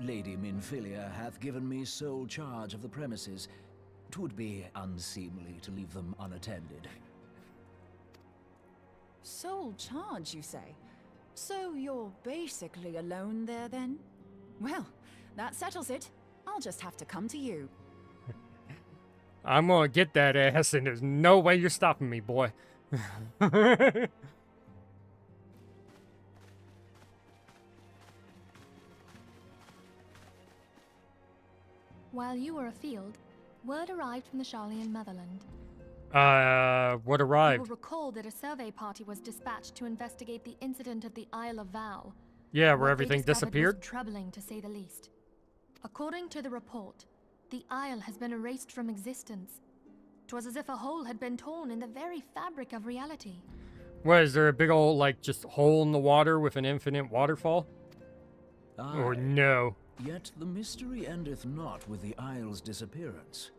Lady Minfilia hath given me sole charge of the premises. 'Twould be unseemly to leave them unattended. Sole charge, you say? So you're basically alone there, then? Well, that settles it. I'll just have to come to you. I'm gonna get that ass, and there's no way you're stopping me, boy. While you were afield, word arrived from the Sharlayan motherland. What You arrived? will recall that a survey party was dispatched to investigate the incident at the Isle of Val. Yeah, What where they everything discovered disappeared? was troubling, to say the least. According to the report, the isle has been erased from existence. 'Twas as if a hole had been torn in the very fabric of reality. What, is there a big old, like, just hole in the water with an infinite waterfall? Or Aye. no? Yet the mystery endeth not with the isle's disappearance.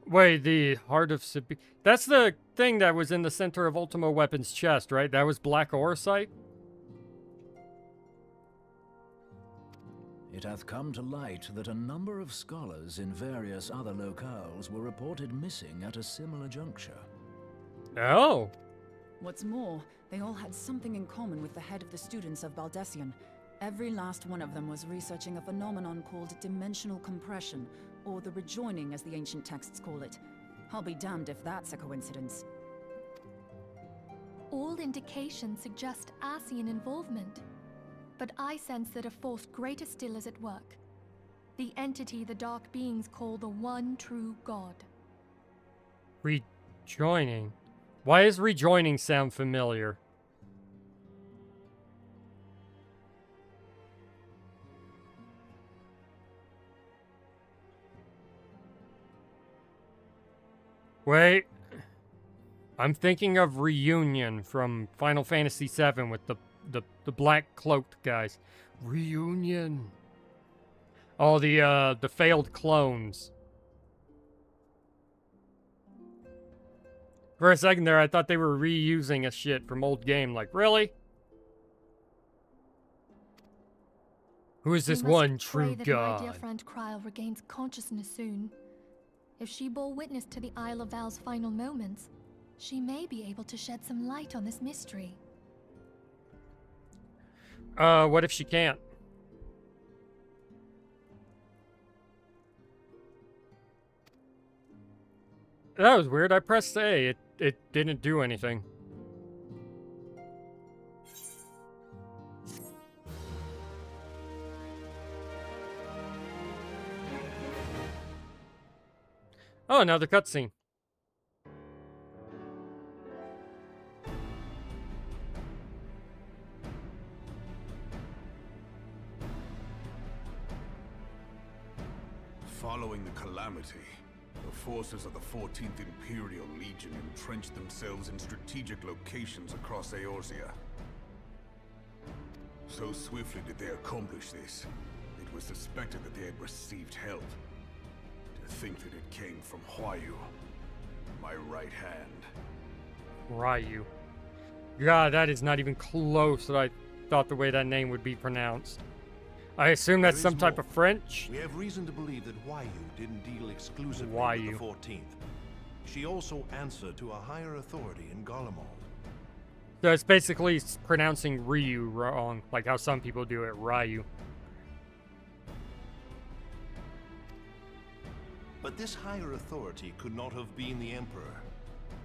Wait, the Heart of Sibi... That's the thing that was in the center of Ultimo Weapon's chest, right? That was Black Orosite? It hath come to light that a number of scholars in various other locales were reported missing at a similar juncture. Oh. What's more, they all had something in common with the head of the students of Baldessian. Every last one of them was researching a phenomenon called dimensional compression, or the rejoining as the ancient texts call it. I'll be damned if that's a coincidence. All indications suggest Ascian involvement. But I sense that a force greater still is at work. The entity the Dark Beings call the One True God. Rejoining? Why does rejoining sound familiar? Wait. I'm thinking of Reunion from Final Fantasy VII with the black cloaked guys. Reunion. Oh, the failed clones. For a second there, I thought they were reusing a shit from old game. Like, really? Who is this one true that god? My dear friend Kryle regains consciousness soon. If she bore witness to the Isle of Val's final moments, she may be able to shed some light on this mystery. What if she can't? That was weird. I pressed A. It didn't do anything. Oh, another cutscene. Following the calamity, the forces of the 14th Imperial Legion entrenched themselves in strategic locations across Eorzea. So swiftly did they accomplish this, it was suspected that they had received help. To think that it came from Huayu, my right hand. Ryu. God, that is not even close that I thought the way that name would be pronounced. I assume that's some type of French. We have reason to believe that Huayu didn't deal exclusively with the 14th. She also answered to a higher authority in Garlemald. So it's basically pronouncing Ryu wrong, like how some people do it, Ryu. But this higher authority could not have been the Emperor.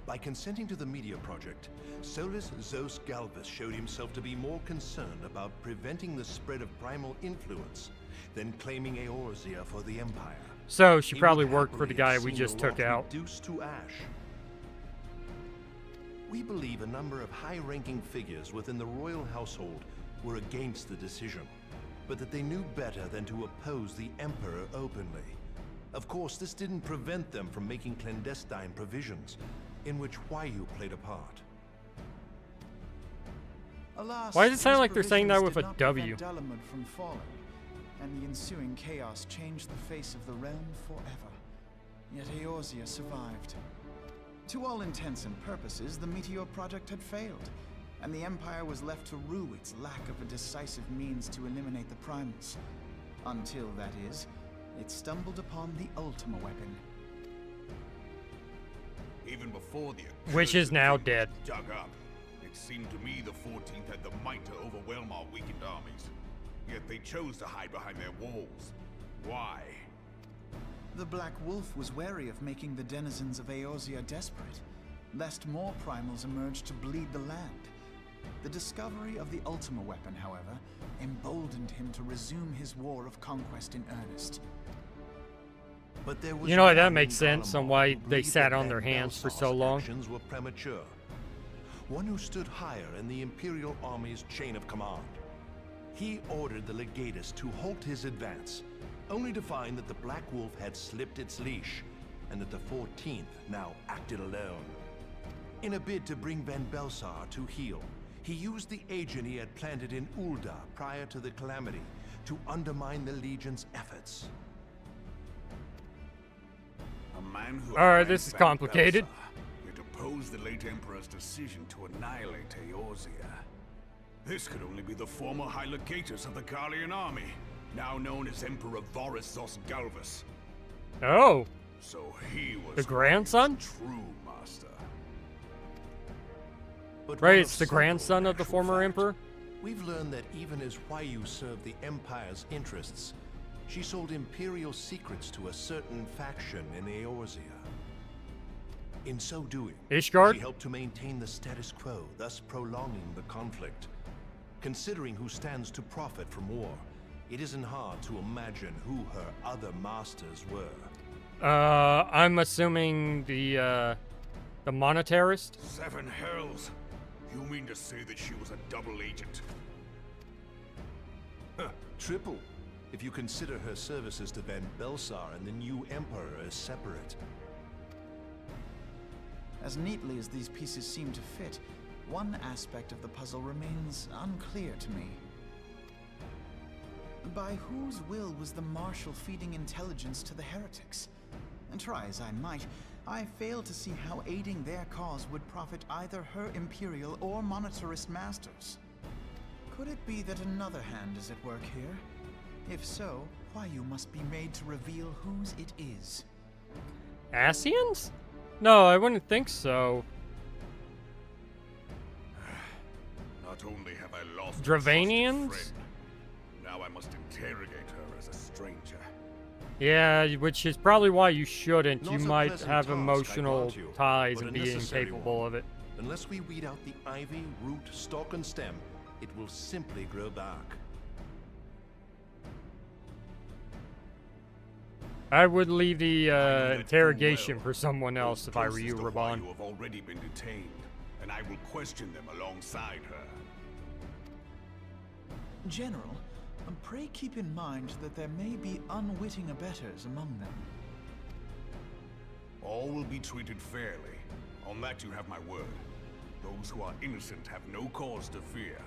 By consenting to the media project, Solus Zos Galvus showed himself to be more concerned about preventing the spread of primal influence than claiming Eorzea for the Empire. So she probably worked for the guy we just took out. Reduced to ash. We believe a number of high-ranking figures within the royal household were against the decision, but that they knew better than to oppose the Emperor openly. Of course, this didn't prevent them from making clandestine provisions, in which Huayu played a part. Alas, Why does it sound these like they're saying that provisions with did a not W? prevent Dalamud from falling, and the ensuing chaos changed the face of the realm forever. Yet Eorzea survived. To all intents and purposes, the Meteor Project had failed, and the Empire was left to rue its lack of a decisive means to eliminate the primals. Until, that is, it stumbled upon the Ultima weapon. Even before the Which is now thing dead. was dug up, it seemed to me the 14th had the might to overwhelm our weakened armies. Yet they chose to hide behind their walls. Why? The Black Wolf was wary of making the denizens of Eorzea desperate, lest more primals emerge to bleed the land. The discovery of the Ultima weapon, however, emboldened him to resume his war of conquest in earnest. But there was You know what, that one makes in sense on Garlemald why who they believed sat that on their Van hands for Belsar's so long. actions were premature. One who stood higher in the Imperial Army's chain of command. He ordered the Legatus to halt his advance, only to find that the Black Wolf had slipped its leash, and that the 14th now acted alone. In a bid to bring Van Belsar to heel, he used the agent he had planted in Ul'dah prior to the calamity to undermine the Legion's efforts. A man who Alright, this is complicated. It opposed the late Emperor's decision to annihilate Eorzea. This could only be the former High Legatus of the Garlean army, now known as Emperor Voris Zos Galvus. Oh. So he was The grandson? true master. but Right, one it's of the subtle grandson of the actual former fact. emperor. We've learned that even as Huayu served the Empire's interests, she sold Imperial secrets to a certain faction in Eorzea. In so doing, Ishgard? she helped to maintain the status quo, thus prolonging the conflict. Considering who stands to profit from war, it isn't hard to imagine who her other masters were. I'm assuming the monetarist. 7 hells! You mean to say that she was a double agent? Huh, triple, if you consider her services to Van Belsar and the new Emperor as separate. As neatly as these pieces seem to fit, one aspect of the puzzle remains unclear to me. By whose will was the Marshal feeding intelligence to the heretics? And try as I might, I fail to see how aiding their cause would profit either her Imperial or monetarist masters. Could it be that another hand is at work here? If so, Huayu must be made to reveal whose it is. Asians? No, I wouldn't think so. Not only have I lost a Dravanians? trusted friend, now I must interrogate her as a stranger. Yeah, which is probably why you shouldn't. Not You a might pleasant have task, I emotional grant you, ties but and a be necessary incapable one. of it. Unless we weed out the ivy, root, stalk, and stem, it will simply grow back. I would leave the I know that interrogation full for someone else Those if I were you, closest to Reborn. Huayu have already been detained, and I will question them alongside her. General, pray keep in mind that there may be unwitting abettors among them. All will be treated fairly. On that you have my word. Those who are innocent have no cause to fear.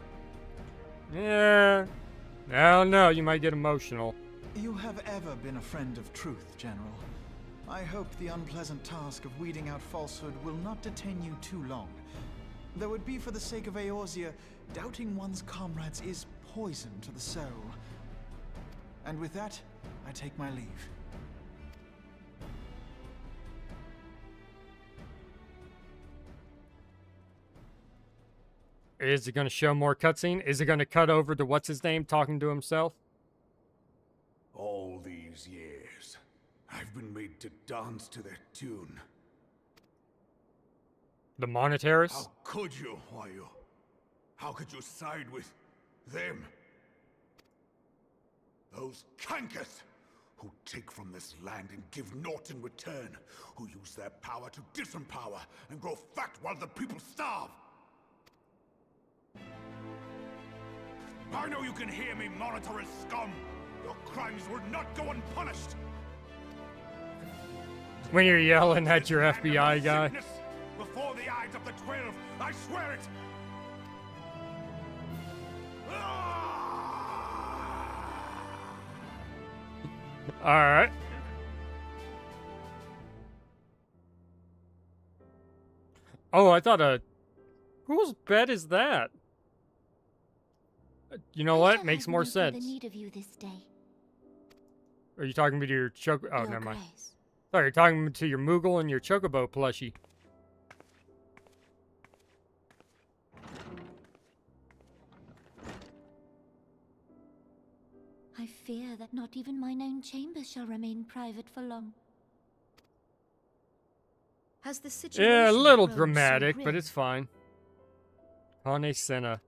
Yeah. I don't know. You might get emotional. You have ever been a friend of truth, General. I hope the unpleasant task of weeding out falsehood will not detain you too long. Though it be for the sake of Eorzea, doubting one's comrades is poison to the soul. And with that, I take my leave. Is it going to show more cutscene? Is it going to cut over to what's his name talking to himself? All these years, I've been made to dance to their tune. The monetarist? How could you, Huayu? How could you side with them? Those cankers who take from this land and give naught in return, who use their power to disempower and grow fat while the people starve. I know you can hear me, monetarist scum. Your crimes will not go unpunished. When you're yelling at your FBI guy. Sickness, before the eyes of the 12, I swear it. Alright. Oh, I thought whose bed is that? You know what? Makes more sense. The need of you this day. Are you talking to your Oh, Your never mind. Grace. Sorry, you're talking to your Moogle and your Chocobo plushie. I fear that not even mine own chambers shall remain private for long. Has the situation Yeah, a little grown so dramatic, but grim? it's fine. Hane Senna.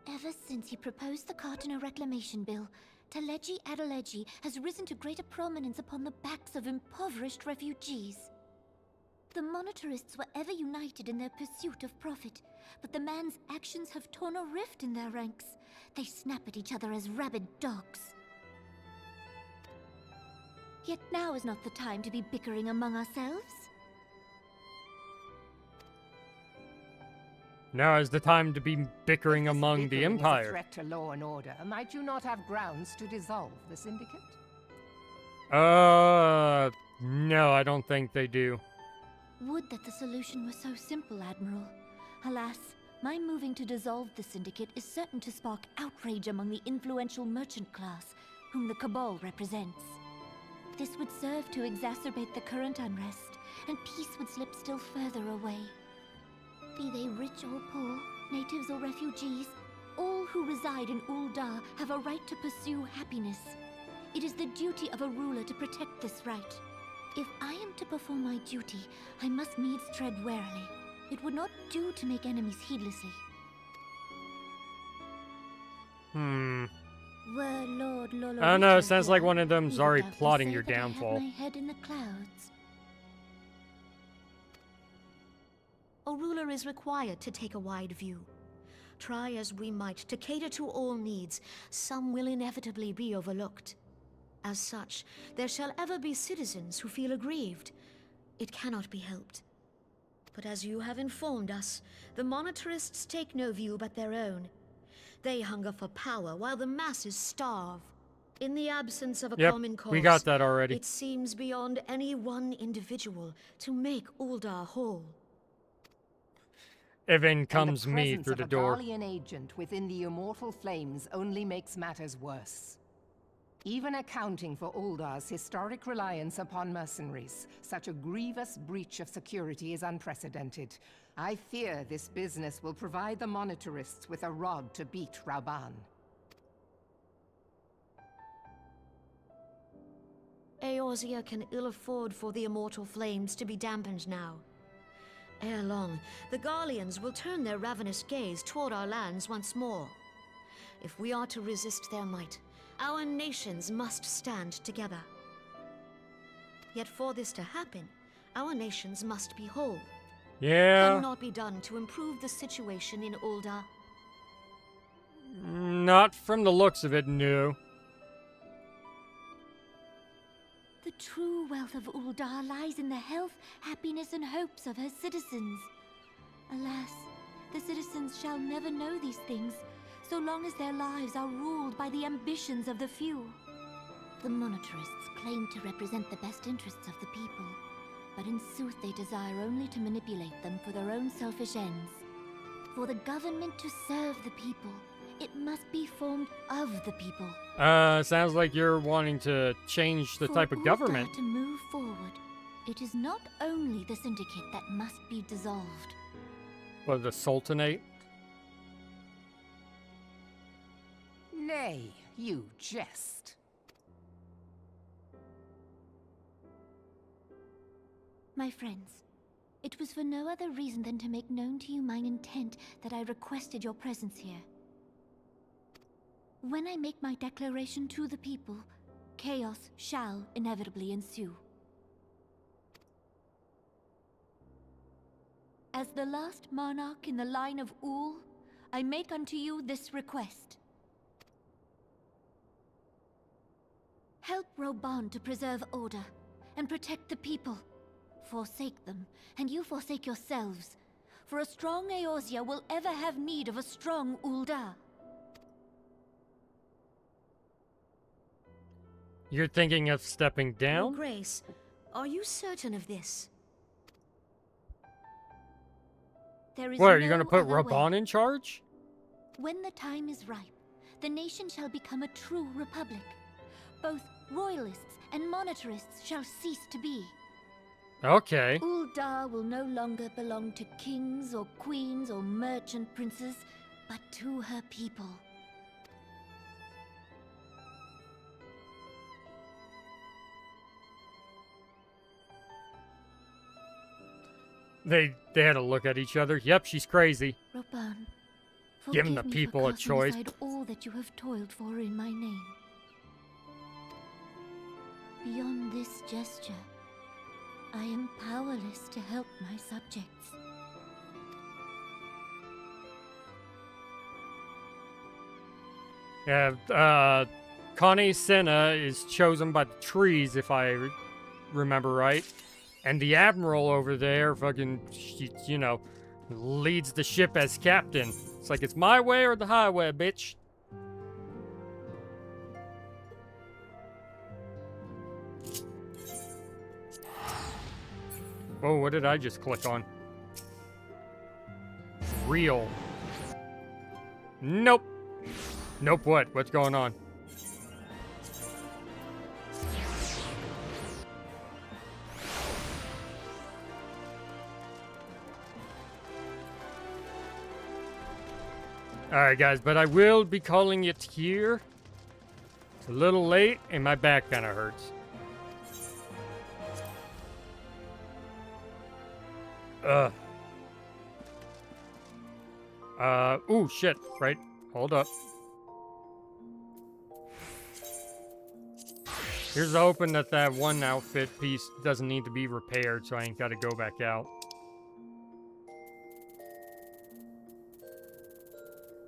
Ever since he proposed the Cartiner Reclamation Bill, Taleji Adeleji has risen to greater prominence upon the backs of impoverished refugees. The monetarists were ever united in their pursuit of profit, but the man's actions have torn a rift in their ranks. They snap at each other as rabid dogs. Yet now is not the time to be bickering among ourselves. Now is the time to be bickering If this among the bickering is a Empire. threat to law and order, might you not have grounds to dissolve the syndicate? No, I don't think they do. Would that the solution were so simple, Admiral. Alas, my moving to dissolve the syndicate is certain to spark outrage among the influential merchant class, whom the Cabal represents. This would serve to exacerbate the current unrest, and peace would slip still further away. Be they rich or poor, natives or refugees, all who reside in Ul'dah have a right to pursue happiness. It is the duty of a ruler to protect this right. If I am to perform my duty, I must needs tread warily. It would not do to make enemies heedlessly. Were Lord Lolo I don't know, it sounds here, like one of them's he would already doubtless plotting say your that I had downfall. my head in the clouds. A ruler is required to take a wide view. Try as we might to cater to all needs, some will inevitably be overlooked. As such, there shall ever be citizens who feel aggrieved. It cannot be helped. But as you have informed us, the monetarists take no view but their own. They hunger for power while the masses starve. In the absence of a common cause, we got that already. It seems beyond any one individual to make Ul'dah whole. Evan comes me presence through of the a door. Guardian agent within the immortal flames only makes matters worse. Even accounting for Uldah's historic reliance upon mercenaries, such a grievous breach of security is unprecedented. I fear this business will provide the monetarists with a rod to beat Rauban. Eorzea can ill afford for the immortal flames to be dampened now. Ere long, the Garleans will turn their ravenous gaze toward our lands once more. If we are to resist their might, our nations must stand together. Yet for this to happen, our nations must be whole. Yeah. Cannot be done to improve the situation in Ul'dah. Not from the looks of it, no. The true wealth of Ul'dah lies in the health, happiness, and hopes of her citizens. Alas, the citizens shall never know these things, so long as their lives are ruled by the ambitions of the few. The monetarists claim to represent the best interests of the people, but in sooth they desire only to manipulate them for their own selfish ends. For the government to serve the people, it must be formed of the people. Sounds like you're wanting to change the type of government. To move forward, it is not only the syndicate that must be dissolved. Or the Sultanate? Nay, you jest. My friends, it was for no other reason than to make known to you mine intent that I requested your presence here. When I make my declaration to the people, chaos shall inevitably ensue. As the last monarch in the line of Ul, I make unto you this request. Help Reborn to preserve order and protect the people. Forsake them, and you forsake yourselves. For a strong Eorzea will ever have need of a strong Ul'dah. You're thinking of stepping Your down? Grace, are you certain of this? There is What, are you gonna no put other Reborn way. in charge? When the time is ripe, the nation shall become a true republic. Both royalists and monetarists shall cease to be. Okay. Ul'dah will no longer belong to kings or queens or merchant princes, but to her people. They had to look at each other. Yep, she's crazy. Reborn, Giving the forgive me people for a casting choice. aside all that you have toiled for in my name. Beyond this gesture, I am powerless to help my subjects. Yeah, Connie Senna is chosen by the trees, if I remember right. And the Admiral over there fucking, you know, leads the ship as captain. It's like, it's my way or the highway, bitch. Oh, what did I just click on? Real. Nope. Nope, what? What's going on? Alright, guys, but I will be calling it here. It's a little late, and my back kind of hurts. Ooh, shit, right? Hold up. Here's hoping that that one outfit piece doesn't need to be repaired, so I ain't got to go back out.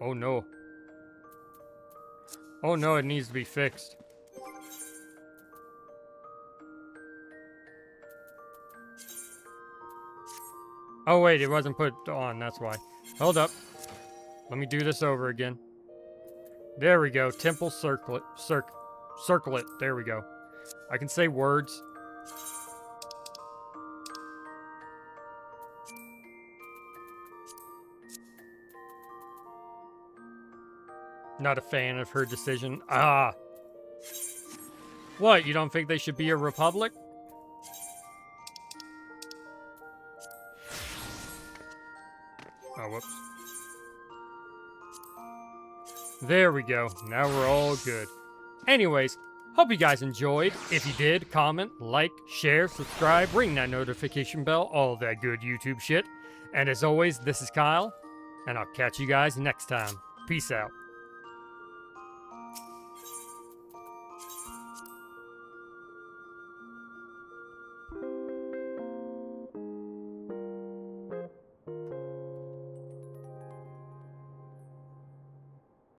Oh no. Oh no, it needs to be fixed. Oh wait, it wasn't put on, that's why. Hold up. Let me do this over again. There we go. Temple circlet. Circlet. There we go. I can say words. Not a fan of her decision. Ah. What, you don't think they should be a republic? Oh, whoops. There we go. Now we're all good. Anyways, hope you guys enjoyed. If you did, comment, like, share, subscribe, ring that notification bell, all that good YouTube shit. And as always, this is Kyle, and I'll catch you guys next time. Peace out.